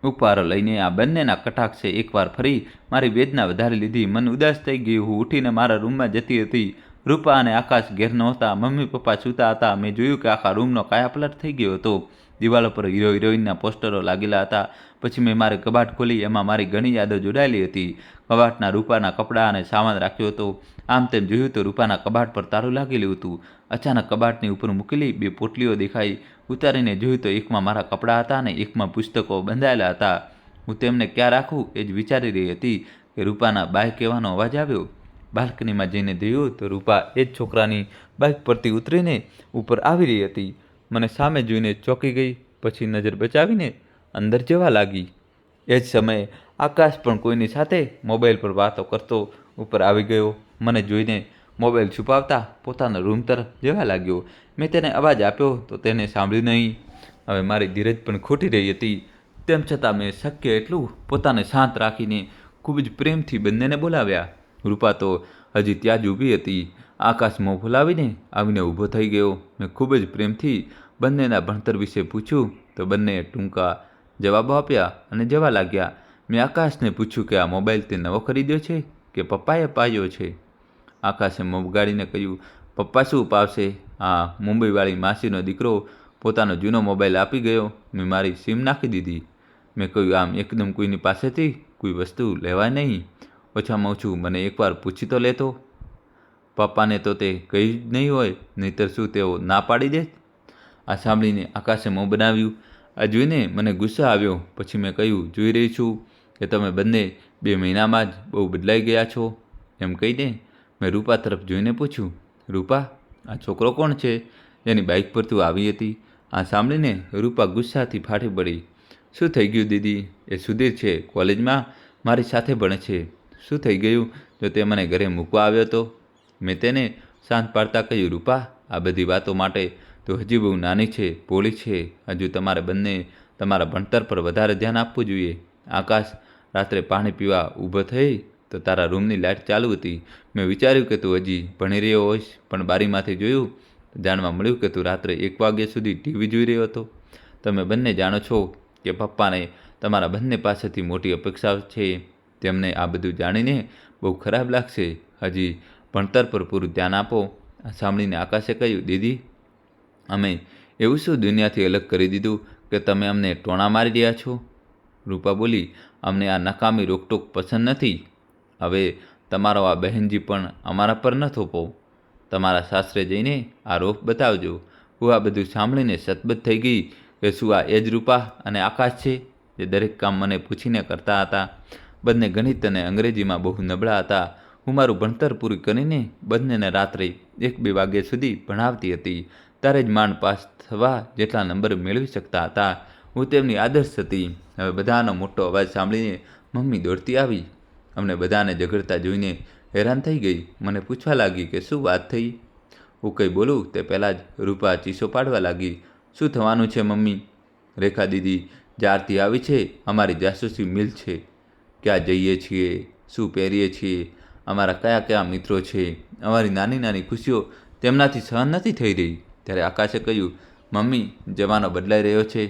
ઉપહારો લઈને આ બંનેના કટાક્ષે એકવાર ફરી મારી વેદના વધારી લીધી. મન ઉદાસ થઈ ગયું. હું ઉઠીને મારા રૂમમાં જતી હતી. રૂપા અને આકાશ ઘેર નહોતા. મમ્મી પપ્પા સૂતા હતા. મેં જોયું કે આખા રૂમનો કાયાપલટ થઈ ગયો હતો. દિવાલો પર હીરો હિરોઈનના પોસ્ટરો લાગેલા હતા. પછી મેં મારી કબાટ ખોલી. એમાં મારી ઘણી યાદો જોડાયેલી હતી. કબાટના રૂપાના કપડાં અને સામાન રાખ્યો હતો. આમ તેમ જોયું તો રૂપાના કબાટ પર તાળું લાગેલું હતું. અચાનક કબાટની ઉપર મૂકેલી 2 પોટલીઓ દેખાઈ. ઉતારીને જોયું તો એકમાં મારા કપડાં હતા અને એકમાં પુસ્તકો બંધાયેલા હતા. હું તેમને ક્યાં રાખું એ જ વિચારી રહી હતી કે રૂપાના બાઇક કહેવાનો અવાજ આવ્યો. બાલ્કનીમાં જઈને જોયું તો રૂપા એ જ છોકરાની બાઇક પરથી ઉતરીને ઉપર આવી રહી હતી. મને સામે જોઈને ચોંકી ગઈ. પછી નજર બચાવીને અંદર જવા લાગી. એ જ સમયે આકાશ પણ કોઈની સાથે મોબાઈલ પર વાતો કરતો ઉપર આવી ગયો. મને જોઈને મોબાઈલ છુપાવતા પોતાના રૂમ તરફ જવા લાગ્યો. મેં તેને અવાજ આપ્યો તો તેને સાંભળ્યું નહીં. હવે મારી ધીરજ પણ ખોટી રહી હતી. તેમ છતાં મેં શક્ય એટલું પોતાને શાંત રાખીને ખૂબ જ પ્રેમથી બંનેને બોલાવ્યા. રૂપા તો હજી ત્યાં જ ઊભી હતી. આકાશ મોં ફૂલાવીને આવીને ઊભો થઈ ગયો. મેં ખૂબ જ પ્રેમથી બંનેના ભણતર વિશે પૂછ્યું તો બંનેએ ટૂંકા જવાબો આપ્યા અને જવા લાગ્યા. મેં આકાશને પૂછ્યું કે આ મોબાઈલ તે નવો ખરીદ્યો છે કે પપ્પાએ અપાવ્યો છે? આકાશે મોં બગાડીને કહ્યું, પપ્પા શું અપાવશે? આ મુંબઈવાળી માસીનો દીકરો પોતાનો જૂનો મોબાઈલ આપી ગયો. મેં મારી સિમ નાખી દીધી. મેં કહ્યું, આમ એકદમ કોઈની પાસેથી કોઈ વસ્તુ લેવાય નહીં. ઓછામાં ઓછું મને એકવાર પૂછી તો લેતો. પપ્પાને તો તે કહી જ નહીં હોય, નહીંતર શું તેઓ ના પાડી દે? આ સાંભળીને આકાશે મોં બનાવ્યું. આ જોઈને મને ગુસ્સો આવ્યો. પછી મેં કહ્યું, જોઈ રહી છું કે તમે બંને 2 મહિનામાં જ બહુ બદલાઈ ગયા છો. એમ કહીને મેં રૂપા તરફ જોઈને પૂછ્યું, રૂપા, આ છોકરો કોણ છે જેની બાઇક પર તું આવી હતી? આ સાંભળીને રૂપા ગુસ્સાથી ફાટી પડી. શું થઈ ગયું દીદી? એ સુધીર છે, કોલેજમાં મારી સાથે ભણે છે. શું થઈ ગયું જો તે મને ઘરે મૂકવા આવ્યો તો? મેં તેને શાંત પાડતા કહ્યું, રૂપા, આ બધી વાતો માટે તો હજી બહુ નાની છે, ભોળી છે. હજુ તમારે બંને તમારા ભણતર પર વધારે ધ્યાન આપવું જોઈએ. આકાશ, રાત્રે પાણી પીવા ઊભો થઈ તો તારા રૂમની લાઇટ ચાલુ હતી. મેં વિચાર્યું કે તું હજી ભણી રહ્યો હોઈશ, પણ બારીમાંથી જોયું તો જાણવા મળ્યું કે તું રાત્રે 1 વાગ્યા સુધી ટીવી જોઈ રહ્યો હતો. તમે બંને જાણો છો કે પપ્પાને તમારા બંને પાસેથી મોટી અપેક્ષાઓ છે. તેમને આ બધું જાણીને બહુ ખરાબ લાગશે. હજી ભણતર પર પૂરું ધ્યાન આપો. આ સાંભળીને આકાશે કહ્યું, દીદી, અમે એવું શું દુનિયાથી અલગ કરી દીધું કે તમે અમને ટોણા મારી રહ્યા છો? રૂપા બોલી, અમને આ નકામી રોકટોક પસંદ નથી. હવે તમારો આ બહેનજી પણ અમારા પર ન થોપો. તમારા સાસરે જઈને આ રોફ બતાવજો. હું આ બધું સાંભળીને સતબત થઈ ગઈ કે શું આ એ જ રૂપા અને આકાશ છે જે દરેક કામ મને પૂછીને કરતા હતા. બંને ગણિત અને અંગ્રેજીમાં બહુ નબળા હતા. હું મારું ભણતર પૂરું કરીને બંનેને રાત્રે 1-2 વાગ્યા સુધી ભણાવતી હતી. ત્યારે જ માંડ પાસ થવા જેટલા નંબર મેળવી શકતા હતા. હું તેમની આદર્શ હતી. હવે બધાનો મોટો અવાજ સાંભળીને મમ્મી દોડતી આવી. અમને બધાને ઝઘડતા જોઈને હેરાન થઈ ગઈ. મને પૂછવા લાગી કે શું વાત થઈ? હું કંઈ બોલું તે પહેલાં જ રૂપા ચીસો પાડવા લાગી. શું થવાનું છે મમ્મી? રેખા દીદી જ્યારથી આવી છે અમારી જાસૂસી મિલ છે. ક્યાં જઈએ છીએ, શું પહેરીએ છીએ, અમારા કયા કયા મિત્રો છે, અમારી નાની નાની ખુશીઓ તેમનાથી સહન નથી થઈ રહી. ત્યારે આકાશે કહ્યું, મમ્મી, જમાનો બદલાઈ રહ્યો છે,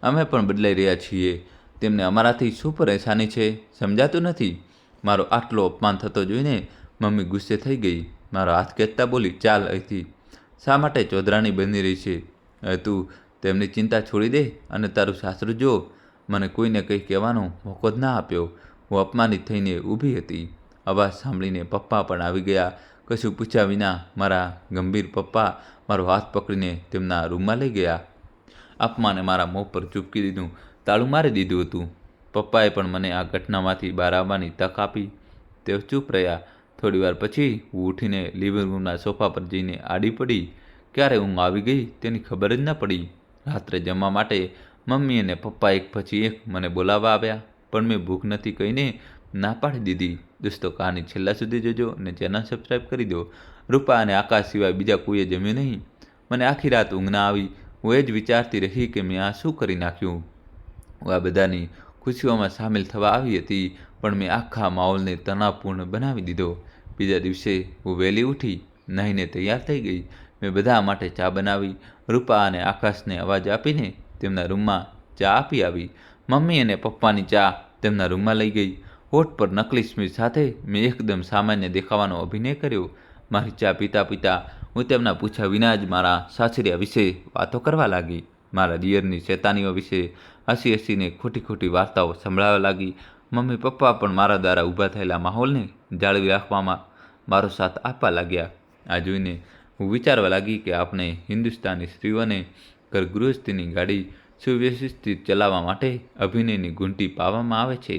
અમે પણ બદલાઈ રહ્યા છીએ. તેમને અમારાથી શું પરેશાની છે સમજાતું નથી. મારો આટલો અપમાન થતો જોઈને મમ્મી ગુસ્સે થઈ ગઈ. મારો હાથ ખેંચતા બોલી, ચાલ અહીંથી. શા માટે ચોધરાણી બની રહી છે? હવે તું તેમની ચિંતા છોડી દે અને તારું સાસરું જો. મને કોઈને કંઈ કહેવાનો મોકો જ ના આપ્યો. હું અપમાનિત થઈને ઊભી હતી. અવાજ સાંભળીને પપ્પા પણ આવી ગયા. કશું પૂછ્યા વિના મારા ગંભીર પપ્પા મારો હાથ પકડીને તેમના રૂમમાં લઈ ગયા. અપમાને મારા મોં પર ચૂપકી દીધું, તાળું મારી દીધું હતું. પપ્પાએ પણ મને આ ઘટનામાંથી બહાર આવવાની તક આપી. તેઓ ચૂપ રહ્યા. થોડીવાર પછી હું ઉઠીને લિવિંગ રૂમના સોફા પર જઈને આડી પડી. ક્યારે ઊંઘ આવી ગઈ તેની ખબર જ ન પડી. રાત્રે જમવા માટે મમ્મી અને પપ્પા એક પછી એક મને બોલાવવા આવ્યા, પણ મેં ભૂખ નથી કહીને ના પાડી દીધી. દોસ્તો, કહાની છેલ્લા સુધી જોજો અને ચેનલ સબસ્ક્રાઈબ કરી દો. રૂપા અને આકાશ સિવાય બીજા કોઈએ જમ્યું નહીં. મને આખી રાત ઊંઘ ના આવી. હું એ જ વિચારતી રહી કે મેં આ શું કરી નાખ્યું. હું આ બધાની ખુશીઓમાં સામેલ થવા આવી હતી, પણ મેં આખા માહોલને તણાવપૂર્ણ બનાવી દીધો. બીજા દિવસે હું વહેલી ઉઠી, નાહીને તૈયાર થઈ ગઈ. મેં બધા માટે ચા બનાવી. રૂપા અને આકાશને અવાજ આપીને તેમના રૂમમાં ચા આપી આવી. મમ્મી અને પપ્પાની ચા તેમના રૂમમાં લઈ ગઈ. હોઠ પર નકલી સ્મિત સાથે મેં એકદમ સામાન્ય દેખાવાનો અભિનય કર્યો. મારી ચા પીતા પીતા હું તેમના પૂછ્યા વિના જ મારા સાસરિયા વિશે વાતો કરવા લાગી. મારા દિયરની શેતાનીઓ વિશે હસી હસીને ખોટી ખોટી વાર્તાઓ સંભળાવવા લાગી. મમ્મી પપ્પા પણ મારા દ્વારા ઊભા થયેલા માહોલને જાળવી રાખવામાં મારો સાથ આપવા લાગ્યા. આ જોઈને હું વિચારવા લાગી કે આપણે હિન્દુસ્તાની સ્ત્રીઓને ઘર ગૃહસ્થીની ગાડી સુવ્યવસ્થિત ચલાવવા માટે અભિનયની ઘૂંટી પાવામાં આવે છે.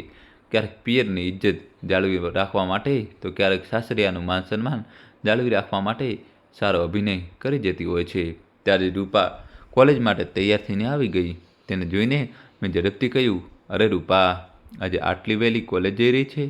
ક્યારેક પિયરની ઇજ્જત જાળવી રાખવા માટે તો ક્યારેક સાસરિયાનું માન સન્માન જાળવી રાખવા માટે સારો અભિનય કરી જતી હોય છે. ત્યારે રૂપા કોલેજ માટે તૈયાર થઈને આવી ગઈ. તેને જોઈને મેં ઝડપથી કહ્યું, અરે રૂપા, આજે આટલી વહેલી કોલેજ જઈ રહી છે?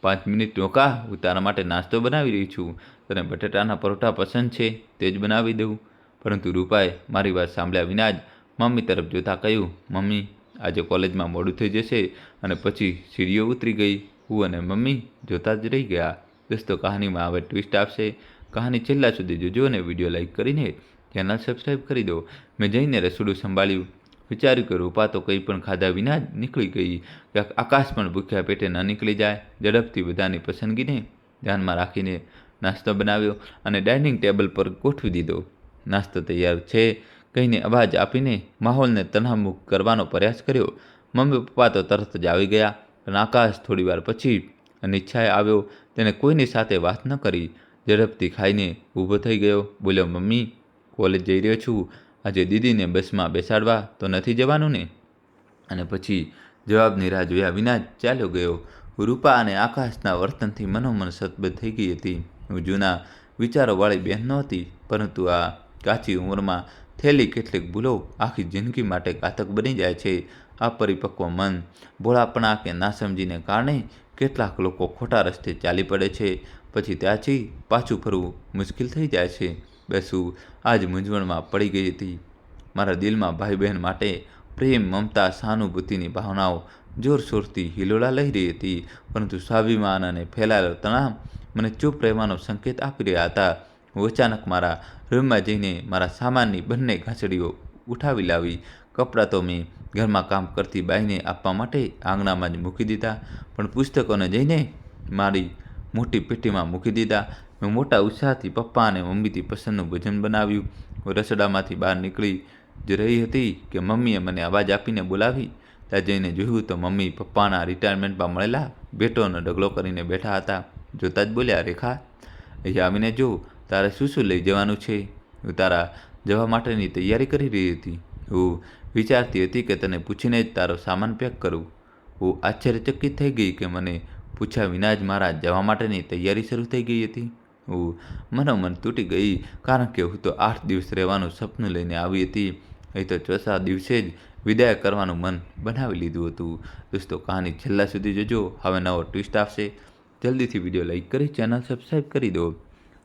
5 મિનિટ રોકા, હું તારા માટે નાસ્તો બનાવી રહી છું. તને બટેટાના પરોઠા પસંદ છે તે જ બનાવી દઉં. પરંતુ રૂપાએ મારી વાત સાંભળ્યા વિના જ મમ્મી તરફ જોતાં કહ્યું, મમ્મી, આજે કોલેજમાં મોડું થઈ જશે. અને પછી સીડીઓ ઉતરી ગઈ. હું અને મમ્મી જોતા જ રહી ગયા. દોસ્તો, કહાનીમાં હવે ટ્વિસ્ટ આપશે. કહાની છેલ્લા સુધી જોજો અને વિડીયો લાઈક કરીને ચેનલ સબસ્ક્રાઈબ કરી દો. મેં જઈને રસોડું સંભાળ્યું. વિચાર્યું કે રૂપા તો કંઈ પણ ખાધા વિના જ નીકળી ગઈ. ક્યાંક આકાશ પણ ભૂખ્યા પેટે ન નીકળી જાય. ઝડપથી બધાની પસંદગીને ધ્યાનમાં રાખીને નાસ્તો બનાવ્યો અને ડાઇનિંગ ટેબલ પર ગોઠવી દીધો. નાસ્તો તૈયાર છે કહીને અવાજ આપીને માહોલને તણાવમુક્ત કરવાનો પ્રયાસ કર્યો. મમ્મી પપ્પા તો તરત જ આવી ગયા, પણ આકાશ થોડીવાર પછી અનિચ્છાએ આવ્યો. તેને કોઈની સાથે વાત ન કરી ઝડપથી ખાઈને ઊભો થઈ ગયો. બોલ્યો, મમ્મી, કોલેજ જઈ રહ્યો છું. આજે દીદીને બસમાં બેસાડવા તો નથી જવાનું ને? અને પછી જવાબની રાહ જોયા વિના જ ચાલ્યો ગયો. રૂપા અને આકાશના વર્તનથી મનોમન સતબદ્ધ થઈ ગઈ હતી. હું જૂના વિચારોવાળી બહેન નહોતી, પરંતુ આ કાચી ઉંમરમાં થયેલી કેટલીક ભૂલો આખી જિંદગી માટે ઘાતક બની જાય છે. અપરિપક્વ મન, ભોળાપણા કે નાસમજીને કારણે કેટલાક લોકો ખોટા રસ્તે ચાલી પડે છે. પછી ત્યાંથી પાછું ફરવું મુશ્કેલ થઈ જાય છે. બસ હું આજ મૂંઝવણમાં પડી ગઈ હતી. મારા દિલમાં ભાઈ બહેન માટે પ્રેમ, મમતા, સહાનુભૂતિની ભાવનાઓ જોરશોરથી હિલોળા લઈ રહી હતી. પરંતુ સ્વાભિમાન અને ફેલાયેલો તણાવ મને ચૂપ રહેવાનો સંકેત આપી રહ્યા હતા. હું અચાનક મારા રૂમમાં જઈને મારા સામાનની બંને ઘાસડીઓ ઉઠાવી લાવી. કપડાં તો મેં ઘરમાં કામ કરતી બાઈને આપવા માટે આંગણામાં જ મૂકી દીધા, પણ પુસ્તકોને જઈને મારી મોટી પેટીમાં મૂકી દીધા. મેં મોટા ઉત્સાહથી પપ્પા અને મમ્મીથી પસંદનું ભોજન બનાવ્યું. હું રસોડામાંથી બહાર નીકળી જ રહી હતી કે મમ્મીએ મને અવાજ આપીને બોલાવી. ત્યાં જઈને જોયું તો મમ્મી પપ્પાના રિટાયરમેન્ટમાં મળેલા ભેટોનો ઢગલો કરીને બેઠા હતા. જોતાં જ બોલ્યા, રેખા, અહીં આવીને જો, તારે શું શું લઈ જવાનું છે? હું તારા જવા માટેની તૈયારી કરી રહી હતી. હું વિચારતી હતી કે તને પૂછીને જ તારો સામાન પેક કરું. હું આશ્ચર્યચકિત થઈ ગઈ કે મને પૂછ્યા વિના જ મારા જવા માટેની તૈયારી શરૂ થઈ ગઈ હતી. હું મનોમન તૂટી ગઈ, કારણ કે હું તો 8 દિવસ રહેવાનું સપનું લઈને આવી હતી. અહીં તો ચોથા દિવસે જ વિદાય કરવાનું મન બનાવી લીધું હતું. દોસ્તો, કહાની છેલ્લા સુધી જોજો. હવે નવો ટ્વિસ્ટ આવશે. જલ્દીથી વિડીયો લાઈક કરી ચેનલ સબસ્ક્રાઈબ કરી દો.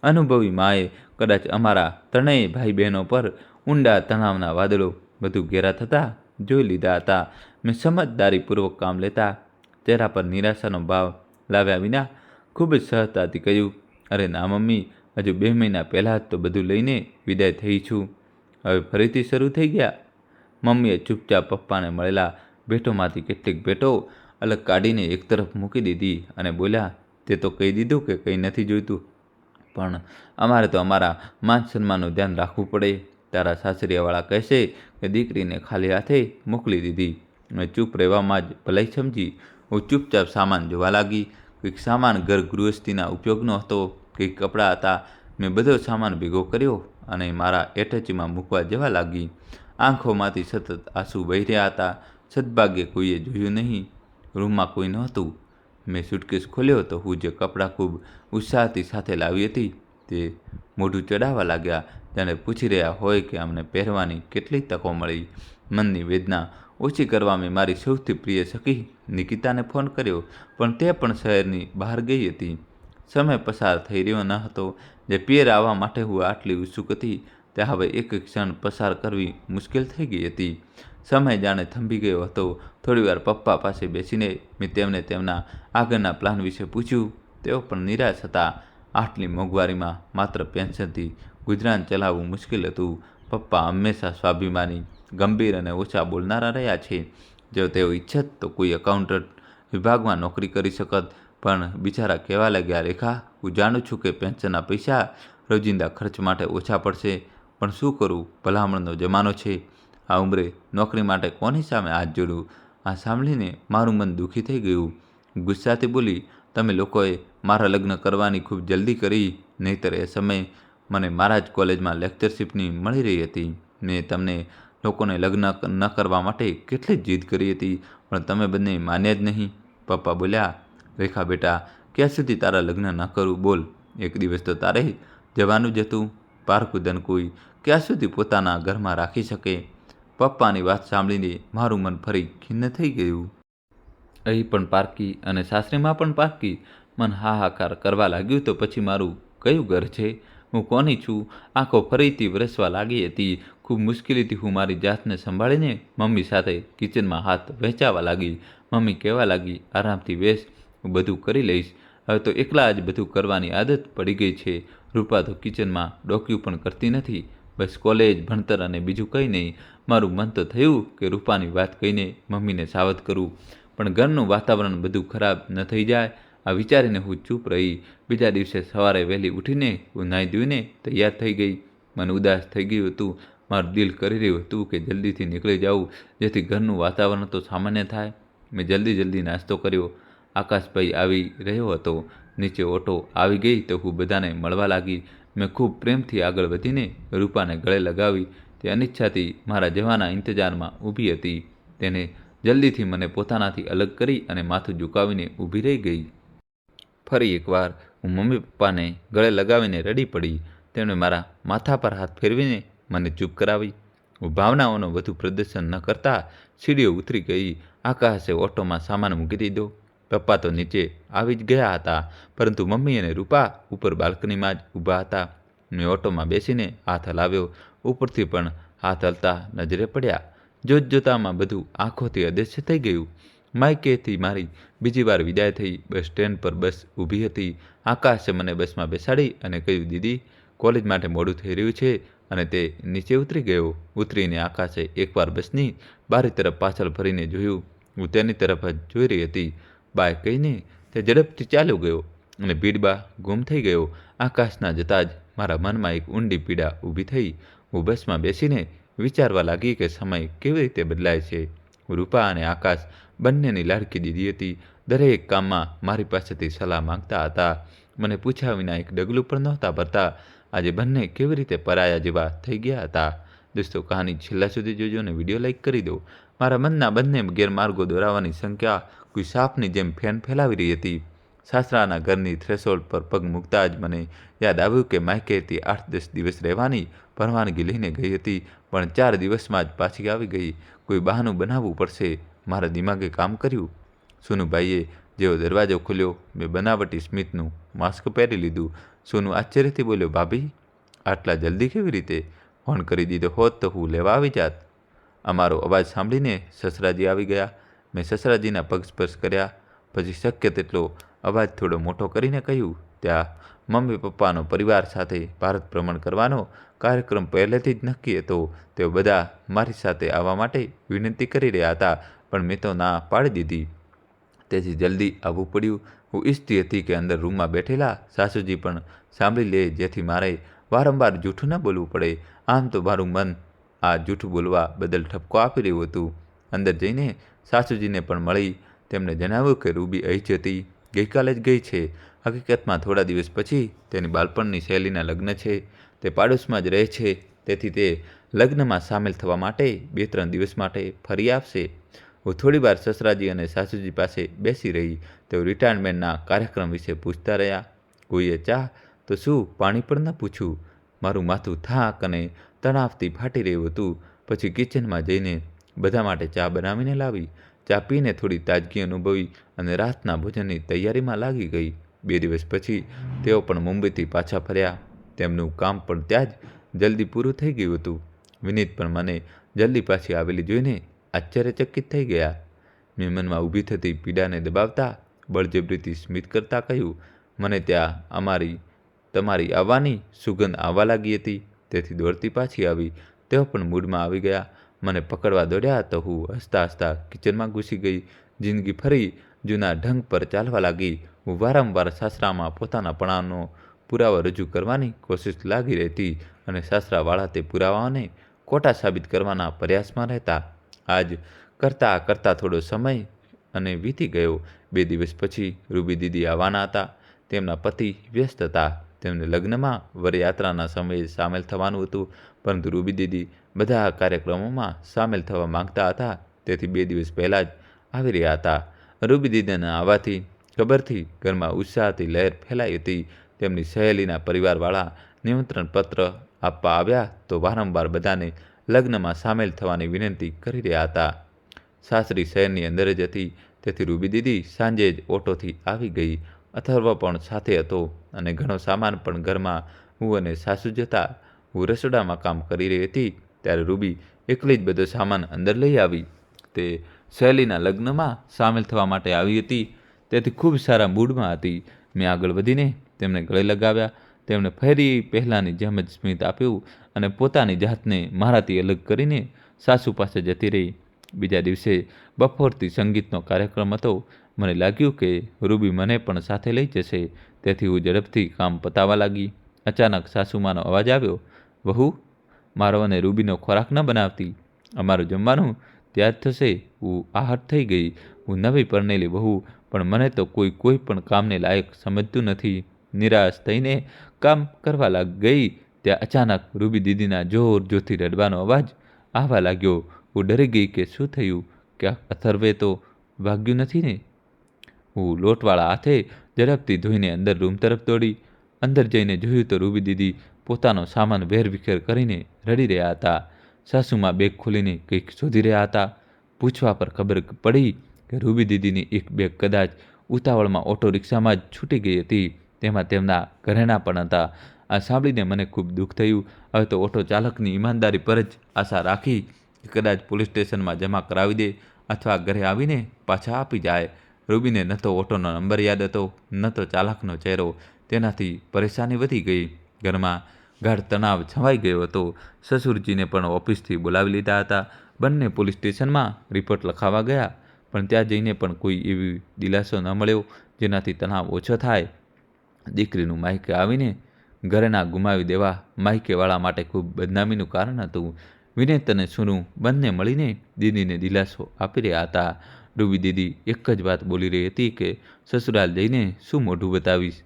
અનુભવી માએ કદાચ અમારા ત્રણેય ભાઈ બહેનો પર ઊંડા તણાવના વાદળો વધુ ઘેરા થતાં જોઈ લીધા હતા. મેં સમજદારીપૂર્વક કામ લેતા ચહેરા પર નિરાશાનો ભાવ લાવ્યા વિના ખૂબ જ સહજતાથી કહ્યું, અરે ના મમ્મી, હજુ 2 મહિના પહેલાં જ તો બધું લઈને વિદાય થઈ છું. હવે ફરીથી શરૂ થઈ ગયા. મમ્મીએ ચૂપચાપ પપ્પાને મળેલા ભેટોમાંથી કેટલીક ભેટો અલગ કાઢીને એક તરફ મૂકી દીધી અને બોલ્યા, તે તો કહી દીધું કે કંઈ નથી જોઈતું, પણ અમારે તો અમારા માન સન્માનનું ધ્યાન રાખવું પડે. તારા સાસરિયાવાળા કહેશે કે દીકરીને ખાલી હાથે મોકલી દીધી. મેં ચૂપ રહેવામાં જ ભલાઈ સમજી. હું ચૂપચાપ સામાન જોવા લાગી. કંઈક સામાન ઘર ગૃહસ્થીના ઉપયોગનો હતો, કંઈક કપડાં હતા. મેં બધો સામાન ભેગો કર્યો અને મારા એટેચીમાં મૂકવા જવા લાગી. આંખોમાંથી સતત આંસુ વહી રહ્યા હતા. સદભાગ્યે કોઈએ જોયું નહીં. રૂમમાં કોઈ નહોતું. મેં સુટકેસ ખોલ્યો તો હું જે કપડાં ખૂબ ઉત્સાહથી સાથે લાવી હતી તે મોઢું ચડાવવા લાગ્યા, જાણે પૂછી રહ્યા હોય કે અમને પહેરવાની કેટલી તકો મળી. મનની વેદના ઓછી કરવા મેં મારી સૌથી પ્રિય સખી નિકિતાને ફોન કર્યો, પણ તે પણ શહેરની બહાર ગઈ હતી. સમય પસાર થઈ રહ્યો ન હતો. જે પિયર આવવા માટે હું આટલી ઉત્સુક હતી ત્યાં હવે એક ક્ષણ પસાર કરવી મુશ્કેલ થઈ ગઈ હતી. સમય જાણે થંભી ગયો હતો. થોડીવાર પપ્પા પાસે બેસીને મેં તેમને તેમના આગળના પ્લાન વિશે પૂછ્યું. તેઓ પણ નિરાશ હતા. આટલી મોંઘવારીમાં માત્ર પેન્શનથી ગુજરાન ચલાવવું મુશ્કેલ હતું. પપ્પા હંમેશા સ્વાભિમાની, ગંભીર અને ઓછા બોલનારા રહ્યા છે. જો તેઓ ઈચ્છત તો કોઈ એકાઉન્ટન્ટ વિભાગમાં નોકરી કરી શકત, પણ બિચારા કહેવા લાગ્યા, રેખા, હું જાણું છું કે પેન્શનના પૈસા રોજિંદા ખર્ચ માટે ઓછા પડશે, પણ શું કરું? ભલામણનો જમાનો છે. આ ઉંમરે નોકરી માટે કોની સામે હાથ જોડું? આ સાંભળીને મારું મન દુઃખી થઈ ગયું. ગુસ્સાથી બોલી, તમે લોકોએ મારા લગ્ન કરવાની ખૂબ જલ્દી કરી, નહીંતર એ સમયે મને મારા જ કોલેજમાં લેક્ચરશીપની મળી રહી હતી. મેં તમને લોકોને લગ્ન ન કરવા માટે કેટલી જીદ કરી હતી, પણ તમે બંને માન્યા જ નહીં. પપ્પા બોલ્યા, રેખા બેટા, ક્યાં સુધી તારા લગ્ન ન કરું? બોલ. એક દિવસ તો તારે જવાનું જ હતું. પારકુદન કોઈ ક્યાં સુધી પોતાના ઘરમાં રાખી શકે? પપ્પાની વાત સાંભળીને મારું મન ફરી ખિન્ન થઈ ગયું. અહીં પણ પારકી અને સાસરીમાં પણ પારકી. મન હાહાકાર કરવા લાગ્યું. તો પછી મારું કયું ઘર છે? હું કોની છું? આંખો ફરીથી વરસવા લાગી હતી. ખૂબ મુશ્કેલીથી હું મારી જાતને સંભાળીને મમ્મી સાથે કિચનમાં હાથ વહેંચાવા લાગી. મમ્મી કહેવા લાગી, આરામથી બેસ, હું બધું કરી લઈશ. હવે તો એકલા જ બધું કરવાની આદત પડી ગઈ છે. રૂપા તો કિચનમાં ડોક્યું પણ કરતી નથી. બસ કોલેજ, ભણતર અને બીજું કંઈ નહીં. મારું મન તો થયું કે રૂપાની વાત કહીને મમ્મીને સાવધ કરું, પણ ઘરનું વાતાવરણ બધું ખરાબ ન થઈ જાય, આ વિચારીને હું ચૂપ રહી. બીજા દિવસે સવારે વહેલી ઉઠીને હું નાહી ધોઈને તૈયાર થઈ ગઈ. મન ઉદાસ થઈ ગયું હતું. મારું દિલ કરી રહ્યું હતું કે જલ્દીથી નીકળી જાઉં, જેથી ઘરનું વાતાવરણ તો સામાન્ય થાય. મેં જલ્દી નાસ્તો કર્યો. આકાશભાઈ આવી રહ્યો હતો. નીચે ઓટો આવી ગઈ તો હું બધાને મળવા લાગી. મેં ખૂબ પ્રેમથી આગળ વધીને રૂપાને ગળે લગાવી. તે અનિચ્છાથી મારા જવાના ઇંતજારમાં ઊભી હતી. તેને જલ્દીથી મને પોતાનાથી અલગ કરી અને માથું ઝુકાવીને ઊભી રહી ગઈ. ફરી એકવાર હું મમ્મી પપ્પાને ગળે લગાવીને રડી પડી. તેમણે મારા માથા પર હાથ ફેરવીને મને ચૂપ કરાવી. હું ભાવનાઓનું વધુ પ્રદર્શન ન કરતા સીડીઓ ઉતરી ગઈ. આકાશે ઓટોમાં સામાન મૂકી દીધો. પપ્પા તો નીચે આવી જ ગયા હતા, પરંતુ મમ્મી અને રૂપા ઉપર બાલ્કનીમાં જ ઊભા હતા. મેં ઓટોમાં બેસીને હાથ હલાવ્યો. ઉપરથી પણ હાથ હલતા નજરે પડ્યા. જોતજોતામાં બધું આંખોથી અદૃશ્ય થઈ ગયું. માયકેથી મારી બીજી વાર વિદાય થઈ. બસ સ્ટેન્ડ પર બસ ઊભી હતી. આકાશે મને બસમાં બેસાડી અને કહ્યું, દીદી, કોલેજ માટે મોડું થઈ રહ્યું છે, અને તે નીચે ઉતરી ગયો. ઉતરીને આકાશે એકવાર બસની બારી તરફ પાછળ ફરીને જોયું. હું તેની તરફ જ જોઈ રહી હતી. બાય કહીને તે ઝડપથી ચાલ્યો ગયો અને ભીડમાં ગુમ થઈ ગયો. આકાશના જતા જ મારા મનમાં એક ઊંડી પીડા ઊભી થઈ. હું બસમાં બેસીને વિચારવા લાગી કે સમય કેવી રીતે બદલાય છે. રૂપા અને આકાશ બંનેની લાડકી દીદી હતી. દરેક કામમાં મારી પાસેથી સલાહ માંગતા હતા. મને પૂછ્યા વિના એક ડગલું પણ નહોતા ભરતા. આજે બંને કેવી રીતે પરાયા જેવા થઈ ગયા હતા. દોસ્તો, કહાની છેલ્લા સુધી જોજો અને વિડીયો લાઈક કરી દો. મારા મનના બંને ગેરમાર્ગો દોરાવવાની સંખ્યા કોઈ સાપની જેમ ફેલાવી રહી હતી. સાસરાના ઘરની થ્રેશોલ્ડ પર પગ મૂકતા જ મને યાદ આવ્યું કે માયકેથી 8-10 દિવસ રહેવાની પરવાનગી લઈને ગઈ હતી, પણ 4 દિવસમાં જ પાછી આવી ગઈ. કોઈ બહાનું બનાવવું પડશે. મારા દિમાગે કામ કર્યું. સોનુભાઈએ જેવો દરવાજો ખોલ્યો, મેં બનાવટી સ્મિતનું માસ્ક પહેરી લીધું. સોનુ આશ્ચર્યથી બોલ્યો, ભાભી, આટલા જલ્દી કેવી રીતે? ફોન કરી દીધો હોત તો હું લેવા આવી જાત. અમારો અવાજ સાંભળીને સસરાજી આવી ગયા. મેં સસરાજીના પગ સ્પર્શ કર્યા. પછી શક્ય તેટલો અવાજ થોડો મોટો કરીને કહ્યું, ત્યાં મમ્મી પપ્પાનો પરિવાર સાથે ભારત ભ્રમણ કરવાનો કાર્યક્રમ પહેલેથી જ નક્કી હતો. તેઓ બધા મારી સાથે આવવા માટે વિનંતી કરી રહ્યા હતા, પણ મેં તો ના પાડી દીધી. તેથી જલ્દી આવવું પડ્યું. હું ઈચ્છતી હતી કે અંદર રૂમમાં બેઠેલા સાસુજી પણ સાંભળી લે, જેથી મારે વારંવાર જૂઠું ન બોલવું પડે. આમ તો મારું મન આ જૂઠું બોલવા બદલ ઠપકો આપી રહ્યું હતું. અંદર જઈને સાસુજીને પણ મળી. તેમણે જણાવ્યું કે રૂબી અહીં જ હતી, ગઈકાલે જ ગઈ છે. હકીકતમાં થોડા દિવસ પછી તેની બાળપણની સહેલીના લગ્ન છે. તે પાડોશમાં જ રહે છે, તેથી તે લગ્નમાં સામેલ થવા માટે 2-3 દિવસ માટે ફરી આવશે. હું થોડીવાર સસરાજી અને સાસુજી પાસે બેસી રહી. તેઓ રિટાયરમેન્ટના કાર્યક્રમ વિશે પૂછતા રહ્યા. કોઈએ ચા તો શું પાણી પણ ન પૂછ્યું. મારું માથું થાક અને તણાવથી ફાટી રહ્યું હતું. પછી કિચનમાં જઈને બધા માટે ચા બનાવીને લાવી. ચા પીને થોડી તાજગી અનુભવી અને રાતના ભોજનની તૈયારીમાં લાગી ગઈ. 2 દિવસ પછી તેઓ પણ મુંબઈથી પાછા ફર્યા. તેમનું કામ પણ ત્યાં જ જલ્દી પૂરું થઈ ગયું હતું. વિનીત પણ મને જલ્દી પાછી આવેલી જોઈને આશ્ચર્યચકિત થઈ ગયા. મેં મનમાં ઊભી થતી પીડાને દબાવતા બળજબરીથી સ્મિત કરતાં કહ્યું, મને ત્યાં તમારી આવવાની સુગંધ આવવા લાગી હતી, તેથી દોડતી પાછી આવી. તેઓ પણ મૂડમાં આવી ગયા. મને પકડવા દોડ્યા તો હું હસતા હસતા કિચનમાં ઘૂસી ગઈ. જિંદગી ફરી જૂના ઢંગ પર ચાલવા લાગી. હું વારંવાર સાસરામાં પોતાના પણાનો પુરાવો રજૂ કરવાની કોશિશ લાગી રહેતી અને સાસરાવાળા તે પુરાવાઓને ખોટા સાબિત કરવાના પ્રયાસમાં રહેતા. આજ કરતાં થોડો સમય અને વીતી ગયો. 2 દિવસ પછી રૂબી દીદી આવવાના હતા. તેમના પતિ વ્યસ્ત હતા. તેમને લગ્નમાં વરયાત્રાના સમયે સામેલ થવાનું હતું, પરંતુ રૂબી દીદી બધા કાર્યક્રમોમાં સામેલ થવા માંગતા હતા, તેથી 2 દિવસ પહેલાં જ આવી રહ્યા હતા. રૂબી દીદીના આવવાથી ખબરથી ઘરમાં ઉત્સાહથી લહેર ફેલાઈ હતી. તેમની સહેલીના પરિવારવાળા નિમંત્રણ પત્ર આપવા આવ્યા તો વારંવાર બધાને લગ્નમાં સામેલ થવાની વિનંતી કરી રહ્યા હતા. સાસરી શહેરની અંદર જ હતી, તેથી રૂબી દીદી સાંજે જ ઓટોથી આવી ગઈ. અથર્વ પણ સાથે હતો અને ઘણો સામાન પણ ઘરમાં. હું અને સાસુ જતા. હું રસોડામાં કામ કરી રહી હતી ત્યારે રૂબી એકલી જ બધો સામાન અંદર લઈ આવી. તે શૈલીના લગ્નમાં સામેલ થવા માટે આવી હતી, તેથી ખૂબ સારા મૂડમાં હતી. મેં આગળ વધીને તેમને ગળે લગાવ્યા. તેમણે ફરી પહેલાંની જેમ જ સ્મિત આપ્યું અને પોતાની જાતને મારાથી અલગ કરીને સાસુ પાસે જતી રહી. બીજા દિવસે બપોરથી સંગીતનો કાર્યક્રમ હતો. મને લાગ્યું કે રૂબી મને પણ સાથે લઈ જશે, તેથી હું ઝડપથી કામ પતાવવા લાગી. અચાનક સાસુમાનો અવાજ આવ્યો, વહુ, મારો અને રૂબીનો ખોરાક ન બનાવતી, અમારું જમવાનું ત્યાં જ થશે. હું આહટ થઈ ગઈ. હું નવી પરણેલી વહુ, પણ મને તો કોઈ પણ કામને લાયક સમજતું નથી. નિરાશ થઈને કામ કરવા ગઈ ત્યાં અચાનક રૂબી દીદીના જોરથી રડવાનો અવાજ આવવા લાગ્યો. હું ડરી ગઈ કે શું થયું, ક્યાંક અથર્વે તો વાગ્યું નથી ને? હું લોટવાળા હાથે ઝડપથી ધોઈને અંદર રૂમ તરફ દોડી. અંદર જઈને જોયું તો રૂબી દીદી પોતાનો સામાન વેરવિખેર કરીને રડી રહ્યા હતા. સાસુમાં બેગ ખોલીને કંઈક શોધી રહ્યા હતા. પૂછવા પર ખબર પડી કે રૂબી દીદીની એક બેગ કદાચ ઉતાવળમાં ઓટો રિક્ષામાં જ છૂટી ગઈ હતી. તેમાં તેમના ઘરેણાં પણ હતા. આ સાંભળીને મને ખૂબ દુઃખ થયું. હવે તો ઓટો ચાલકની ઈમાનદારી પર જ આશા રાખી કે કદાચ પોલીસ સ્ટેશનમાં જમા કરાવી દે અથવા ઘરે આવીને પાછા આપી જાય. રૂબીને ન તો ઓટોનો નંબર યાદ હતો, ન તો ચાલકનો ચહેરો. તેનાથી પરેશાની વધી ગઈ. ઘરમાં ગાઢ તણાવ છવાઈ ગયો હતો. સસુરજીને પણ ઓફિસથી બોલાવી લીધા હતા. બંને પોલીસ સ્ટેશનમાં રિપોર્ટ લખાવવા ગયા, પણ ત્યાં જઈને પણ કોઈ એવી દિલાસો ન મળ્યો જેનાથી તણાવ ઓછો થાય. દીકરીનું માયકે આવીને ઘરેણાં ગુમાવી દેવા માયકેવાળા માટે ખૂબ બદનામીનું કારણ હતું. વિનેત અને સુનુ બંને મળીને દીદીને દિલાસો આપી રહ્યા હતા. રૂબી દીદી એક જ વાત બોલી રહી હતી કે સસુરાલ જઈને શું મોઢું બતાવીશ.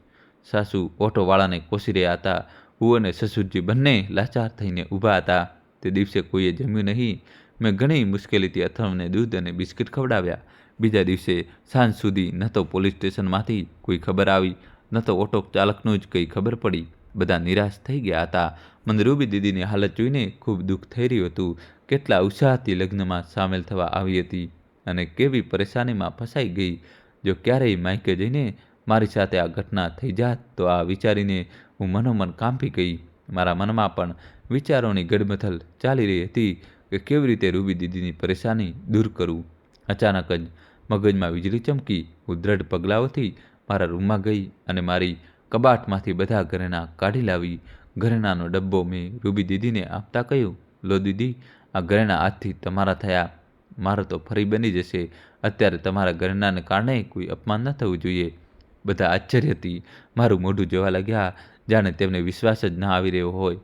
સાસુ ઓટોવાળાને કોસી રહ્યા હતા. હું અને સસુરજી બંને લાચાર થઈને ઊભા હતા. તે દિવસે કોઈએ જમ્યું નહીં. મેં ઘણી મુશ્કેલીથી અથર્વને દૂધ અને બિસ્કિટ ખવડાવ્યા. બીજા દિવસે સાંજ સુધી ન તો પોલીસ સ્ટેશનમાંથી કોઈ ખબર આવી, ન તો ઓટો ચાલકનું જ કંઈ ખબર પડી. બધા નિરાશ થઈ ગયા હતા. મને રૂબી દીદીની હાલત જોઈને ખૂબ દુઃખ થઈ રહ્યું હતું. કેટલા ઉત્સાહથી લગ્નમાં સામેલ થવા આવી હતી અને કેવી પરેશાનીમાં ફસાઈ ગઈ. જો ક્યારેય માયકે જઈને મારી સાથે આ ઘટના થઈ જાત તો આ વિચારીને હું મનોમન કાંપી ગઈ. મારા મનમાં પણ વિચારોની ગડમથલ ચાલી રહી હતી કે કેવી રીતે રૂબી દીદીની પરેશાની દૂર કરું. અચાનક જ મગજમાં વીજળી ચમકી. હું દ્રઢ પગલાઓથી મારા રૂમમાં ગઈ અને મારી કબાટમાંથી બધા ઘરેણાં કાઢી લાવી. ઘરેણાંનો ડબ્બો મેં રૂબી દીદીને આપતા કહ્યું, લો દીદી, આ ઘરેણાં આજથી તમારા થયા. મારો તો ફરી બની જશે. અત્યારે તમારા ઘરેણાંને કારણે કોઈ અપમાન ન થવું જોઈએ. બધા આશ્ચર્યથી મારું મોઢું જોવા લાગ્યા, જાણે તેમને વિશ્વાસ જ ન આવી રહ્યો હોય.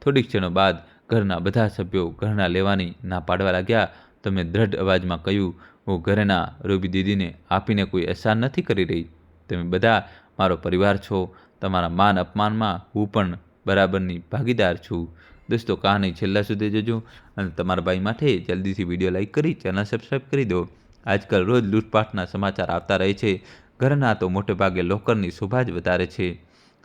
થોડીક ક્ષણો બાદ ઘરના બધા સભ્યો ઘરેણાં લેવાની ના પાડવા લાગ્યા. તો મેં દ્રઢ અવાજમાં કહ્યું, હું ઘરેણાં રૂબી દીદીને આપીને કોઈ અહેસાન નથી કરી રહી. તમે બધા મારો પરિવાર છો. તમારા માન અપમાનમાં હું પણ બરાબરની ભાગીદાર છું. દોસ્તો, કહાની છેલ્લા સુધી જોજો અને તમારા ભાઈ માટે જલ્દીથી વિડીયો લાઈક કરી ચેનલ સબસ્ક્રાઈબ કરી દો. આજકાલ રોજ લૂંટપાટના સમાચાર આવતા રહે છે. ઘરના તો મોટે ભાગે લોકરની શોભા જ વધારે છે.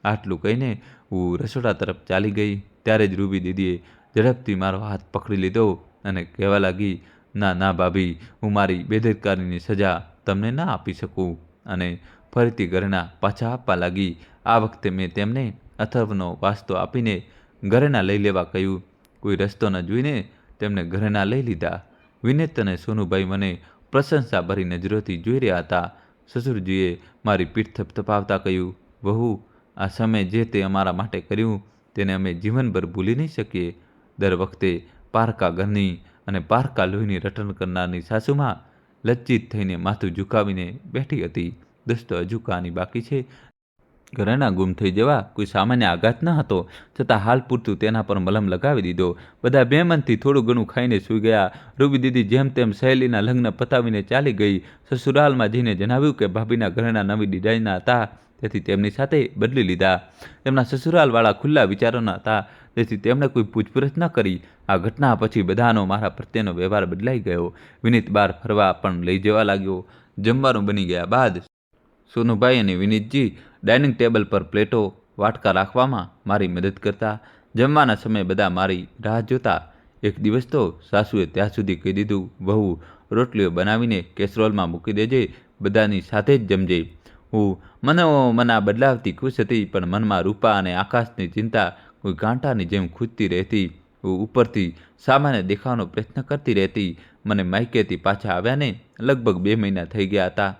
આટલું કહીને હું રસોડા તરફ ચાલી ગઈ ત્યારે જ રૂબી દીદીએ ઝડપથી મારો હાથ પકડી લીધો અને કહેવા લાગી, ના ભાભી, હું મારી બેદરકારીની સજા તમને ના આપી શકું. અને ફરીથી ઘરેણાં પાછા આપવા લાગી. આ વખતે મેં તેમને અથર્વનો વાસ્તો આપીને ઘરેના લઈ લેવા કહ્યું. કોઈ રસ્તો ન જોઈને તેમને ઘરેના લઈ લીધા. વિનીત અને સોનુભાઈ મને પ્રશંસાભરી નજરોથી જોઈ રહ્યા હતા. સસુરજીએ મારી પીઠ થપથપાવતા કહ્યું, વહુ, આ સમયે જે તે અમારા માટે કર્યું તેને અમે જીવનભર ભૂલી નહીં શકીએ. દર વખતે પારકા ઘરની અને પારકા લોહીની રટણ કરનારની સાસુમાં લજ્જિત થઈને માથું ઝુકાવીને બેઠી હતી. દોસ્તો, હજુ કહાની બાકી છે. ઘરેણા ગુમ થઈ જવા કોઈ સામાન્ય આઘાત ન હતો, છતાં હાલ પૂરતું તેના પર મલમ લગાવી દીધો. બધા બેમનથી થોડું ઘણું ખાઈને સૂઈ ગયા. રૂબી દીદી જેમ તેમ સહેલીના લગ્ન પતાવીને ચાલી ગઈ. સસુરાલમાં જઈને જણાવ્યું કે ભાભીના ઘરેણા નવી ડિઝાઇનના હતા, તેથી તેમની સાથે બદલી લીધા. તેમના સસુરાલવાળા ખુલ્લા વિચારોના હતા, તેથી તેમણે કોઈ પૂછપરછ ન કરી. આ ઘટના પછી બધાનો મારા પ્રત્યેનો વ્યવહાર બદલાઈ ગયો. વિનીત બહાર ફરવા પણ લઈ જવા લાગ્યો. જમવાનું બની ગયા બાદ સોનુભાઈ અને વિનીતજી ડાઇનિંગ ટેબલ પર પ્લેટો વાટકા રાખવામાં મારી મદદ કરતા. જમવાના સમયે બધા મારી રાહ જોતા. એક દિવસ તો સાસુએ ત્યાં સુધી કહી દીધું, વહુ, રોટલીઓ બનાવીને કેસરોલમાં મૂકી દેજે, બધાની સાથે જ જમજે. હું મનોમના બદલાવતી ખુશ હતી, પણ મનમાં રૂપા અને આકાશની ચિંતા કોઈ ગાંઠાની જેમ ખૂંદતી રહેતી. હું ઉપરથી સામાન્ય દેખાવાનો પ્રયત્ન કરતી રહેતી. મને માયકેથી પાછા આવ્યાને લગભગ 2 મહિના થઈ ગયા હતા.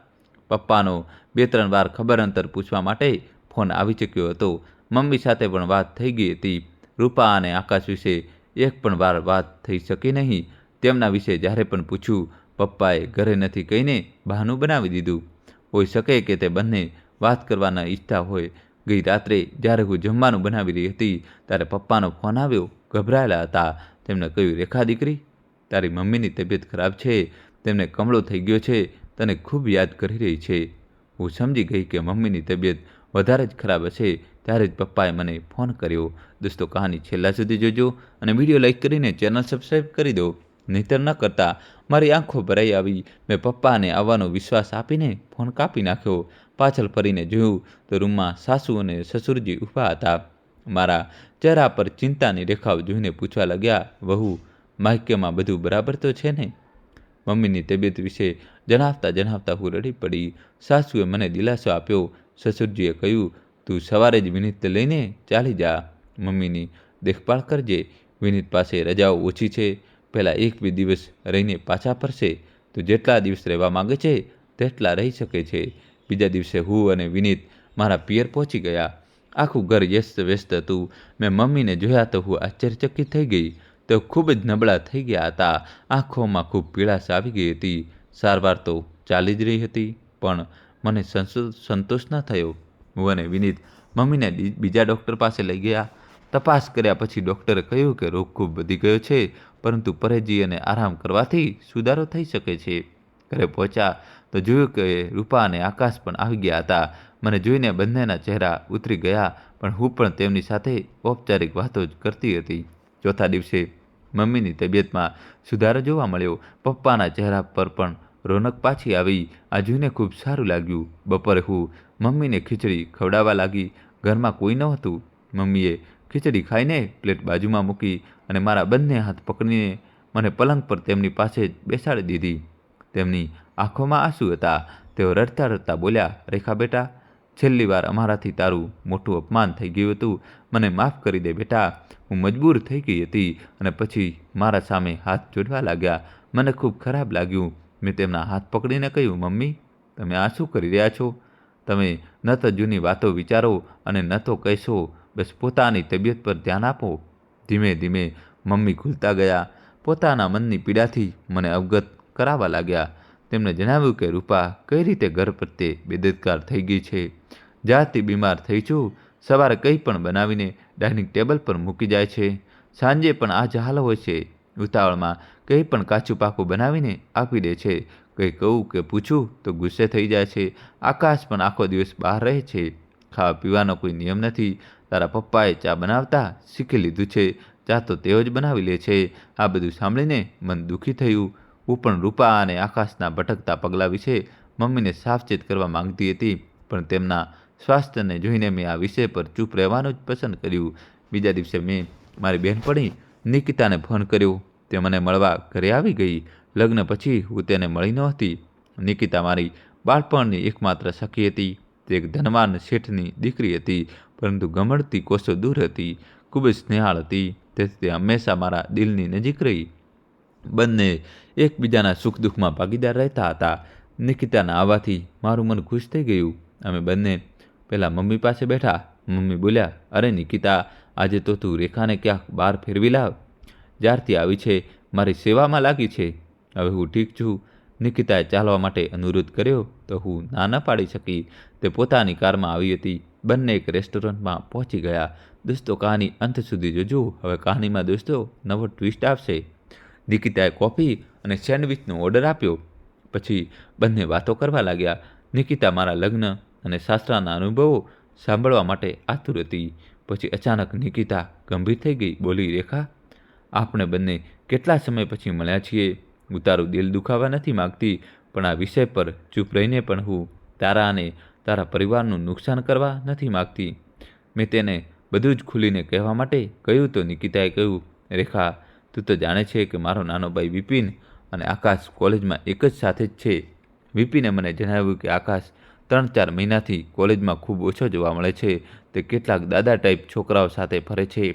પપ્પાનો 2-3 વાર ખબર અંતર પૂછવા માટે ફોન આવી ચૂક્યો હતો. મમ્મી સાથે પણ વાત થઈ ગઈ હતી. રૂપા અને આકાશ વિશે એક પણ વાર વાત થઈ શકી નહીં. તેમના વિશે જ્યારે પણ પૂછ્યું, પપ્પાએ ઘરે નથી કહીને બહાનું બનાવી દીધું. હોઈ શકે કે તે બંને વાત કરવાના ઈચ્છતા હોય. ગઈ રાત્રે જ્યારે હું જમવાનું બનાવી રહી હતી ત્યારે પપ્પાનો ફોન આવ્યો. ગભરાયેલા હતા. તેમણે કહ્યું, રેખા દીકરી, તારી મમ્મીની તબિયત ખરાબ છે, તેમને કમળો થઈ ગયો છે, તને ખૂબ યાદ કરી રહી છે. હું સમજી ગઈ કે મમ્મીની તબિયત વધારે જ ખરાબ હશે. ત્યારે જ પપ્પાએ મને ફોન કર્યો. દોસ્તો, કહાની છેલ્લા સુધી જોજો અને વિડીયો લાઈક કરીને ચેનલ સબસ્ક્રાઈબ કરી દો. નહીંતર ન કરતા મારી આંખો ભરાઈ આવી. મેં પપ્પાને આવવાનો વિશ્વાસ આપીને ફોન કાપી નાખ્યો. પાછળ ફરીને જોયું તો રૂમમાં સાસુ અને સસુરજી ઊભા હતા. મારા ચહેરા પર ચિંતાની રેખાઓ જોઈને પૂછવા લાગ્યા, વહુ, માયકેમાં બધું બરાબર તો છે ને? મમ્મીની તબિયત વિશે જણાવતા હું રડી પડી. સાસુએ મને દિલાસો આપ્યો. સસુરજીએ કહ્યું, તું સવારે જ વિનીતને લઈને ચાલી જા. મમ્મીની દેખભાળ કરજે. વિનીત પાસે રજાઓ ઓછી છે. પહેલાં 1-2 દિવસ રહીને પાછા ફરશે. તું જેટલા દિવસ રહેવા માગે છે તેટલા રહી શકે છે. બીજા દિવસે હું અને વિનીત મારા પિયર પહોંચી ગયા. આખું ઘર વ્યસ્ત હતું. મેં મમ્મીને જોયા તો હું આશ્ચર્યચકિત થઈ ગઈ. તેઓ ખૂબ જ નબળા થઈ ગયા હતા. આંખોમાં ખૂબ પીળાશ આવી ગઈ હતી. સારવાર તો ચાલી જ રહી હતી, પણ મને સંતોષ ન થયો. હું અને વિનીત મમ્મીને બીજા ડૉક્ટર પાસે લઈ ગયા. તપાસ કર્યા પછી ડૉક્ટરે કહ્યું કે રોગ ખૂબ વધી ગયો છે, પરંતુ પરેજી અને આરામ કરવાથી સુધારો થઈ શકે છે. ઘરે પહોંચ્યા તો જોયું કે રૂપા અને આકાશ પણ આવી ગયા હતા. મને જોઈને બંનેના ચહેરા ઉતરી ગયા, પણ હું પણ તેમની સાથે ઔપચારિક વાતો જ કરતી હતી. ચોથા દિવસે મમ્મીની તબિયતમાં સુધારો જોવા મળ્યો. પપ્પાના ચહેરા પર પણ રોનક પાછી આવી. આ જોઈને ખૂબ સારું લાગ્યું. બપોરે હું મમ્મીને ખીચડી ખવડાવવા લાગી. ઘરમાં કોઈ નહોતું. મમ્મીએ ખીચડી ખાઈને પ્લેટ બાજુમાં મૂકી અને મારા બંને હાથ પકડીને મને પલંગ પર તેમની પાસે જ બેસાડી દીધી. તેમની આંખોમાં આંસુ હતા. તેઓ રડતા રડતા બોલ્યા, રેખા બેટા, છેલ્લી વાર અમારાથી તારું મોટું અપમાન થઈ ગયું હતું. મને માફ કરી દે બેટા. હું મજબૂર થઈ ગઈ હતી અને પછી મારા સામે હાથ જોડવા લાગ્યા. મને ખૂબ ખરાબ લાગ્યું. મેં તેમના હાથ પકડીને કહ્યું, મમ્મી, તમે આ શું કરી રહ્યા છો? તમે ન તો જૂની વાતો વિચારો અને ન તો કહેશો. બસ પોતાની તબિયત પર ધ્યાન આપો. ધીમે ધીમે મમ્મી ખુલતા ગયા. પોતાના મનની પીડાથી મને અવગત કરાવવા લાગ્યા. તેમણે જણાવ્યું કે રૂપા કઈ રીતે ઘર પ્રત્યે બેદરકાર થઈ ગઈ છે. જ્યારથી બીમાર થઈ છું, સવારે કંઈ પણ બનાવીને ડાઇનિંગ ટેબલ પર મૂકી જાય છે. સાંજે પણ આ જ હાલ હોય છે. ઉતાવળમાં કંઈ પણ કાચું પાકું બનાવીને આપી દે છે. કંઈ કહું કે પૂછું તો ગુસ્સે થઈ જાય છે. આકાશ પણ આખો દિવસ બહાર રહે છે. ખાવા પીવાનો કોઈ નિયમ નથી. તારા પપ્પાએ ચા બનાવતા શીખી લીધું છે. ચા તો તેઓ જ બનાવી લે છે. આ બધું સાંભળીને મન દુઃખી થયું. હું પણ રૂપા અને આકાશના ભટકતા પગલાં વિશે મમ્મીને સાવચેત કરવા માંગતી હતી, પણ તેમના સ્વાસ્થ્યને જોઈને મેં આ વિષય પર ચૂપ રહેવાનું જ પસંદ કર્યું. બીજા દિવસે મેં મારી બહેનપણી નિકિતાને ફોન કર્યો. તે મને મળવા ઘરે આવી ગઈ. લગ્ન પછી હું તેને મળી નહોતી. નિકિતા મારી બાળપણની એકમાત્ર સખી હતી. તે એક ધનવાન શેઠની દીકરી હતી, પરંતુ ગમડતી કોસો દૂર હતી. ખૂબ જ સ્નેહાળ હતી, તેથી તે હંમેશા મારા દિલની નજીક રહી. બંને એકબીજાના સુખ દુઃખમાં ભાગીદાર રહેતા હતા. નિકિતાના આવવાથી મારું મન ખુશ થઈ ગયું. અમે બંને પહેલાં મમ્મી પાસે બેઠા. મમ્મી બોલ્યા, અરે નિકિતા, આજે તો તું રેખાને ક્યાંક બહાર ફેરવી લાવ. જ્યારથી આવી છે મારી સેવામાં લાગી છે. હવે હું ઠીક છું. નિકિતાએ ચાલવા માટે અનુરોધ કર્યો તો હું ના ન પાડી શકી. તે પોતાની કારમાં આવી હતી. બંને એક રેસ્ટોરન્ટમાં પહોંચી ગયા. દોસ્તો, કહાની અંત સુધી જોજો. હવે કહાનીમાં દોસ્તો નવો ટ્વિસ્ટ આવશે. નિકિતાએ કોફી અને સેન્ડવિચનો ઓર્ડર આપ્યો. પછી બંને વાતો કરવા લાગ્યા. નિકિતા મારા લગ્ન અને સાસરાના અનુભવો સાંભળવા માટે આતુર હતી. પછી અચાનક નિકિતા ગંભીર થઈ ગઈ. બોલી, રેખા, આપણે બંને કેટલા સમય પછી મળ્યા છીએ. હું તારું દિલ દુખાવા નથી માગતી, પણ આ વિષય પર ચૂપ રહીને પણ હું તારા અને તારા પરિવારનું નુકસાન કરવા નથી માગતી. મેં તેને બધું જ ખુલીને કહેવા માટે કહ્યું તો નિકિતાએ કહ્યું, રેખા, તું તો જાણે છે કે મારો નાનો ભાઈ વિપિન અને આકાશ કોલેજમાં એક જ સાથે જ છે. વિપિને મને જણાવ્યું કે આકાશ 3-4 મહિનાથી કોલેજમાં ખૂબ ઓછો જોવા મળે છે. તે કેટલાક દાદા ટાઈપ છોકરાઓ સાથે ફરે છે.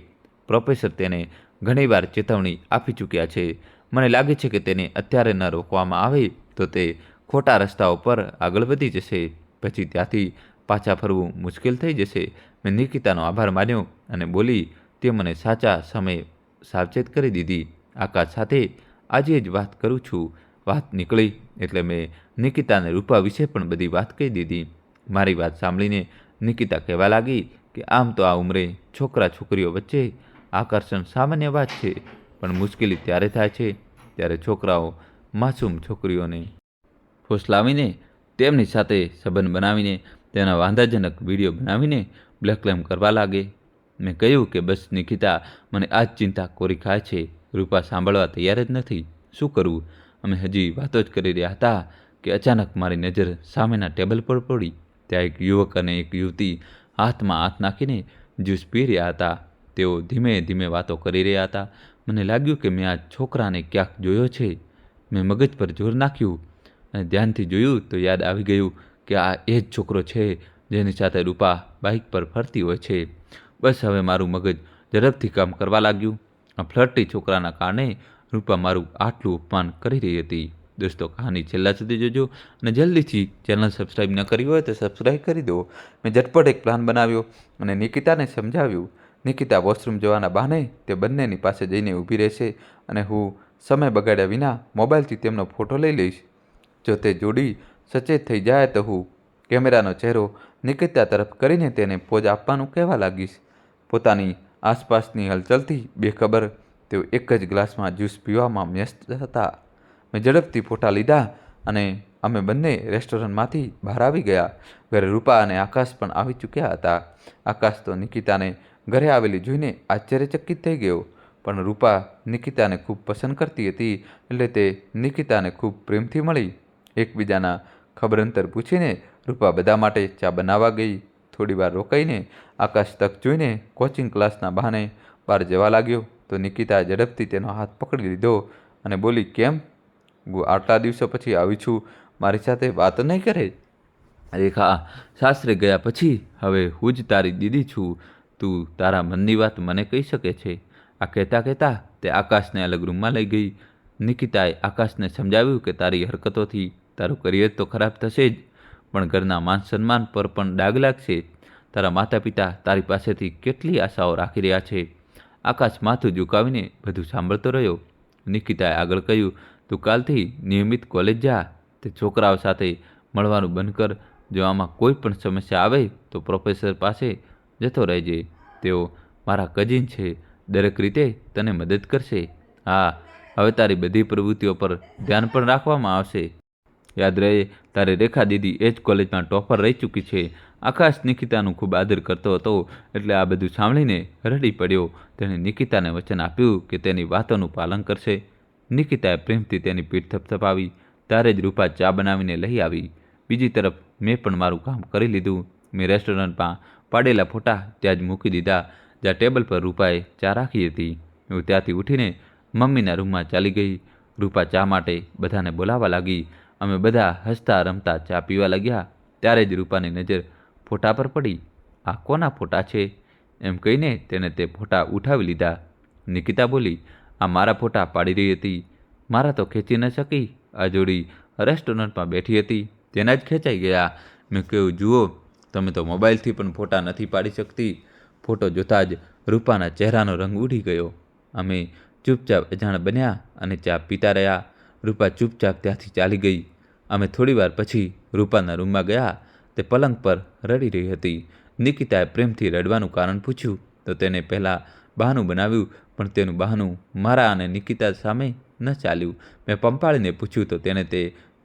પ્રોફેસર તેને ઘણીવાર ચેતવણી આપી ચૂક્યા છે. મને લાગે છે કે તેને અત્યારે ન રોકવામાં આવે તો તે ખોટા રસ્તાઓ પર આગળ વધી જશે. પછી ત્યાંથી પાછા ફરવું મુશ્કેલ થઈ જશે. મેં નિકિતાનો આભાર માન્યો અને બોલી, તે મને સાચા સમયે સાવચેત કરી દીધી. આકાશ સાથે આજે જ વાત કરું છું. વાત નીકળી એટલે મેં નિકિતાને રૂપા વિશે પણ બધી વાત કહી દીધી. મારી વાત સાંભળીને નિકિતા કહેવા લાગી કે આમ તો આ ઉંમરે છોકરા છોકરીઓ વચ્ચે આકર્ષણ સામાન્ય વાત છે, પણ મુશ્કેલી ત્યારે થાય છે ત્યારે છોકરાઓ માસૂમ છોકરીઓને ફોસલાવીને તેમની સાથે સંબંધ બનાવીને તેના વાંધાજનક વિડીયો બનાવીને બ્લેકમેલ કરવા લાગે. મેં કહ્યું કે બસ નિકિતા, મને આ જ ચિંતા કોરી ખાય છે. રૂપા સાંભળવા તૈયાર જ નથી. શું કરવું? અમે હજી વાતો જ કરી રહ્યા હતા કે અચાનક મારી નજર સામેના ટેબલ પર પડી. ત્યાં એક યુવક અને એક યુવતી હાથમાં હાથ નાખીને જ્યુસ પી રહ્યા હતા. તેઓ ધીમે ધીમે વાતો કરી રહ્યા હતા. મને લાગ્યું કે મેં આ છોકરાને ક્યાંક જોયો છે. મેં મગજ પર જોર નાખ્યું અને ધ્યાનથી જોયું તો યાદ આવી ગયું કે આ એ જ છોકરો છે જેની સાથે રૂપા બાઇક પર ફરતી હોય છે. બસ હવે મારું મગજ ઝડપથી કામ કરવા લાગ્યું. આ ફ્લર્ટી છોકરાના કારણે રૂપા મારું આટલું અપમાન કરી રહી હતી. દોસ્તો, કહાની છેલ્લા સુધી જોજો અને જલ્દીથી ચેનલ સબસ્ક્રાઈબ ન કરી હોય તો સબસ્ક્રાઈબ કરી દો. મેં ઝટપટ એક પ્લાન બનાવ્યો અને નિકિતાને સમજાવ્યું. નિકિતા વોશરૂમ જવાના બહાને તે બંનેની પાસે જઈને ઊભી રહેશે અને હું સમય બગાડ્યા વિના મોબાઈલથી તેમનો ફોટો લઈ લઈશ. જો તે જોડી સચેત થઈ જાય તો હું કેમેરાનો ચહેરો નિકિતા તરફ કરીને તેને પોઝ આપવાનું કહેવા લાગીશ. પોતાની આસપાસની હલચલથી બેખબર તેઓ એક જ ગ્લાસમાં જ્યુસ પીવામાં વ્યસ્ત હતા. મેં ઝડપથી ફોટા લીધા અને અમે બંને રેસ્ટોરન્ટમાંથી બહાર આવી ગયા. ઘરે રૂપા અને આકાશ પણ આવી ચૂક્યા હતા. આકાશ તો નિકિતાને ઘરે આવેલી જોઈને આશ્ચર્યચકિત થઈ ગયો, પણ રૂપા નિકિતાને ખૂબ પસંદ કરતી હતી એટલે તે નિકિતાને ખૂબ પ્રેમથી મળી. એકબીજાના ખબર અંતર પૂછીને રૂપા બધા માટે ચા બનાવવા ગઈ. થોડીવાર રોકાઈને આકાશ તક જોઈને કોચિંગ ક્લાસના બહાને બહાર જવા લાગ્યો તો નિકિતાએ ઝડપથી તેનો હાથ પકડી લીધો અને બોલી, કેમ? હું આટલા દિવસો પછી આવી છું, મારી સાથે વાત નહીં કરે? રેખા, સાસરે ગયા પછી હવે હું જ તારી દીદી છું. તું તારા મનની વાત મને કહી શકે છે. આ કહેતા કહેતા તે આકાશને અલગ રૂમમાં લઈ ગઈ. નિકિતાએ આકાશને સમજાવ્યું કે તારી હરકતોથી તારું કરિયર તો ખરાબ થશે જ, પણ ઘરના માન સન્માન પર પણ ડાઘ લાગશે. તારા માતા પિતા તારી પાસેથી કેટલી આશાઓ રાખી રહ્યા છે. આકાશ માથું ઝુકાવીને બધું સાંભળતો રહ્યો. નિકિતાએ આગળ કહ્યું, તું કાલથી નિયમિત કોલેજ જા. તે છોકરાઓ સાથે મળવાનું બંધ કર. જો આમાં કોઈ પણ સમસ્યા આવે તો પ્રોફેસર પાસે જતો રહેજે. તેઓ મારા કઝિન છે, દરેક રીતે તને મદદ કરશે. હા, હવે તારી બધી પ્રવૃત્તિઓ પર ધ્યાન પણ રાખવામાં આવશે. યાદ રહે, તારી રેખા દીદી એ જ કોલેજમાં ટોપર રહી ચૂકી છે. આકાશ નિકિતાનું ખૂબ આદર કરતો હતો એટલે આ બધું સાંભળીને રડી પડ્યો. તેણે નિકિતાને વચન આપ્યું કે તેની વાતોનું પાલન કરશે. નિકિતાએ પ્રેમથી તેની પીઠ થપથપાવી. ત્યારે જ રૂપા ચા બનાવીને લઈ આવી. બીજી તરફ મેં પણ મારું કામ કરી લીધું. મેં રેસ્ટોરન્ટમાં પાડેલા ફોટા ત્યાં જ મૂકી દીધા જ્યાં ટેબલ પર રૂપાએ ચા રાખી હતી. હું ત્યાંથી ઉઠીને મમ્મીના રૂમમાં ચાલી ગઈ. રૂપા ચા માટે બધાને બોલાવવા લાગી. અમે બધા હસતા રમતા ચા પીવા લાગ્યા. ત્યારે જ રૂપાની નજર ફોટા પર પડી. આ કોના ફોટા છે? એમ કહીને તેણે તે ફોટા ઉઠાવી લીધા. નિકિતા બોલી, આ મારા ફોટા પાડી રહી હતી. મારા તો ખેંચી ન શકી. આ જોડી રેસ્ટોરન્ટમાં બેઠી હતી, તેના જ ખેંચાઈ ગયા. મેં કહ્યું, જુઓ, તમે તો મોબાઈલથી પણ ફોટા નથી પાડી શકતી. ફોટો જોતાં જ રૂપાના ચહેરાનો રંગ ઉડી ગયો. અમે ચૂપચાપ અજાણ બન્યા અને ચા પીતા રહ્યા. રૂપા ચૂપચાપ ત્યાંથી ચાલી ગઈ. અમે થોડીવાર પછી રૂપાના રૂમમાં ગયા. તે પલંગ પર રડી રહી હતી. નિકિતાએ પ્રેમથી રડવાનું કારણ પૂછ્યું તો તેને પહેલાં બહાનું બનાવ્યું, પણ તેનું બહાનું મારા અને નિકિતા સામે ન ચાલ્યું. મેં પંપાળીને પૂછ્યું તો તેણે તે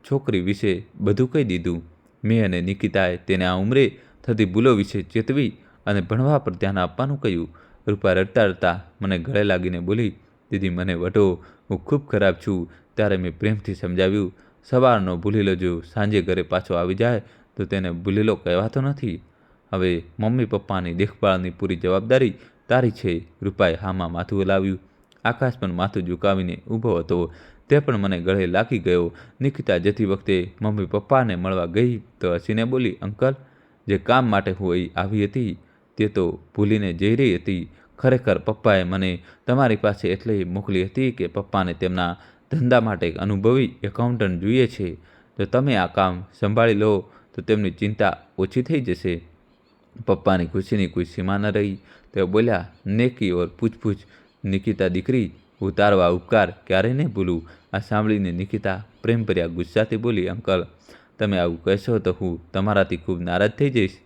છોકરી વિશે બધું કહી દીધું. મેં અને નિકિતાએ તેને આ ઉંમરે થતી ભૂલો વિશે ચેતવી અને ભણવા પર ધ્યાન આપવાનું કહ્યું. રૂપા રડતા રડતા મને ગળે લાગીને બોલી, દીદી મને વઢો, હું ખૂબ ખરાબ છું. ત્યારે મેં પ્રેમથી સમજાવ્યું, સવારનો ભૂલી લેજો, સાંજે ઘરે પાછો આવી જાય તો તેને ભૂલેલો કહેવાતો નથી. હવે મમ્મી પપ્પાની દેખભાળની પૂરી જવાબદારી તારી છે. રૂપાએ હામાં માથું હલાવ્યું. આકાશ પણ માથું ઝુકાવીને ઊભો હતો. તે પણ મને ગળે લાગી ગયો. નિકિતા જતી વખતે મમ્મી પપ્પાને મળવા ગઈ તો હસીને બોલી, અંકલ, જે કામ માટે હું અહીં આવી હતી તે તો ભૂલીને જઈ રહી હતી. ખરેખર પપ્પાએ મને તમારી પાસે એટલે મોકલી હતી કે પપ્પાને તેમના ધંધા માટે એક અનુભવી એકાઉન્ટન્ટ જોઈએ છે. જો તમે આ કામ સંભાળી લો તો તેમની ચિંતા ઓછી થઈ જશે. પપ્પાની ખુશીની કોઈ સીમા ન રહી. તેઓ બોલ્યા, નેકી ઓર પૂછપૂછ. નિકિતા દીકરી, હું તારો આ ઉપકાર ક્યારેય નહીં ભૂલું. આ સાંભળીને નિકિતા પ્રેમભર્યા ગુસ્સાથી બોલી, અંકલ, તમે આવું કહેશો તો હું તમારાથી ખૂબ નારાજ થઈ જઈશ.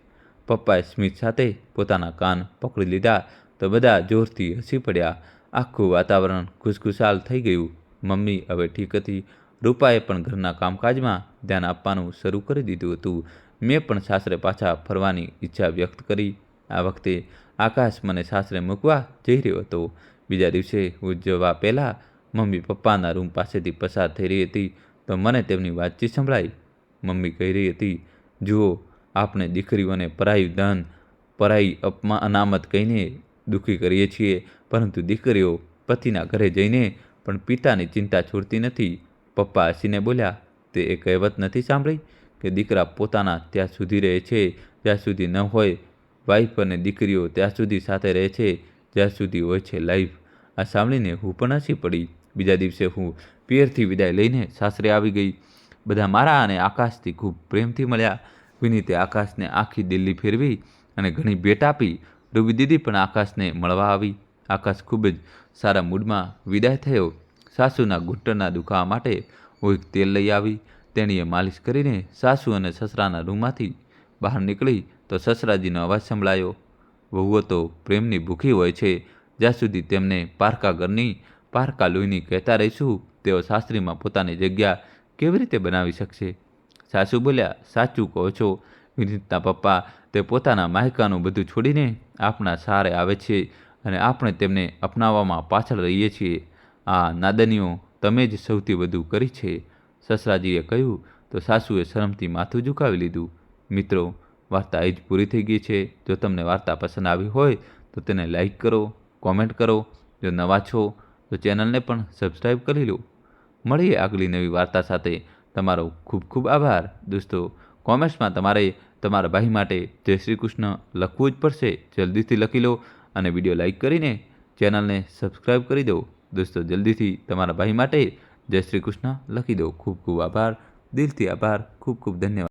પપ્પાએ સ્મિત સાથે પોતાના કાન પકડી લીધા તો બધા જોરથી હસી પડ્યા. આખું વાતાવરણ ખુશખુશાલ થઈ ગયું. મમ્મી હવે ઠીક હતી. રૂપાએ પણ ઘરના કામકાજમાં ધ્યાન આપવાનું શરૂ કરી દીધું હતું. મેં પણ સાસરે પાછા ફરવાની ઈચ્છા વ્યક્ત કરી. આ વખતે આકાશ મને સાસરે મૂકવા જઈ રહ્યો હતો. બીજા દિવસે હું જવા પહેલાં મમ્મી પપ્પાના રૂમ પાસેથી પસાર થઈ રહી હતી તો મને તેમની વાતચીત સંભળાઈ. મમ્મી કહી રહી હતી, જુઓ, આપણે દીકરીઓને પરાયું ધન, પરાઈ અનામત કહીને દુઃખી કરીએ છીએ, પરંતુ દીકરીઓ પતિના ઘરે જઈને પણ પિતાની ચિંતા છોડતી નથી. પપ્પા હસીને બોલ્યા, તે એ કહેવત નથી સાંભળી કે દીકરા પોતાના ત્યાં સુધી રહે છે જ્યાં સુધી ન હોય વાઈફ, અને દીકરીઓ ત્યાં સુધી સાથે રહે છે જ્યાં સુધી હોય છે લાઈફ. આ સાંભળીને હું પણ હસી પડી. બીજા દિવસે હું પિયરથી વિદાય લઈને સાસરે આવી ગઈ. બધા મારા અને આકાશથી ખૂબ પ્રેમથી મળ્યા. વિનીતે આકાશને આખી દિલ્હી ફેરવી અને ઘણી ભેટ આપી. રૂબી દીદી પણ આકાશને મળવા આવી. આકાશ ખૂબ જ સારા મૂડમાં વિદાય થયો. સાસુના ઘૂંટણના દુખાવા માટે હું એક તેલ લઈ આવી. તેણીએ માલિશ કરીને સાસુ અને સસરાના રૂમમાંથી બહાર નીકળી તો સસરાજીનો અવાજ સંભળાયો. વહુઓ તો પ્રેમની ભૂખી હોય છે. જ્યાં સુધી તેમને પારકા ઘરની પારકા લોહીની કહેતા રહીશું, તેઓ સાસરીમાં પોતાની જગ્યા કેવી રીતે બનાવી શકશે? સાસુ બોલ્યા, સાચું કહો છો. વિનીતના પપ્પા, તે પોતાના માયકાનું બધું છોડીને આપણા સહારે આવે છે અને આપણે તેમને અપનાવવામાં પાછળ રહીએ છીએ. આ નાદનીઓ તમે જ સૌથી વધુ કરી છે, સસરાજીએ કહ્યું તો સાસુએ શરમથી માથું ઝુકાવી લીધું. મિત્રો, વાર્તા અહીં જ પૂરી થઈ ગઈ છે. જો તમને વાર્તા પસંદ આવી હોય તો તેને લાઈક કરો, કોમેન્ટ કરો. જો નવા છો તો ચેનલને પણ સબસ્ક્રાઈબ કરી લો. મળીએ આગલી નવી વાર્તા સાથે. તમારો ખૂબ ખૂબ આભાર. દોસ્તો, કોમેન્ટ્સમાં તમારે તમારા ભાઈ માટે જય શ્રી કૃષ્ણ લખવું જ પડશે. જલ્દીથી લખી લો અને વિડીયો લાઈક કરીને ચેનલને સબસ્ક્રાઈબ કરી દો. દોસ્તો, જલ્દીથી તમારા ભાઈ માટે જય શ્રી કૃષ્ણ લખી દો. ખૂબ ખૂબ આભાર, દિલથી આભાર, ખૂબ ખૂબ ધન્યવાદ.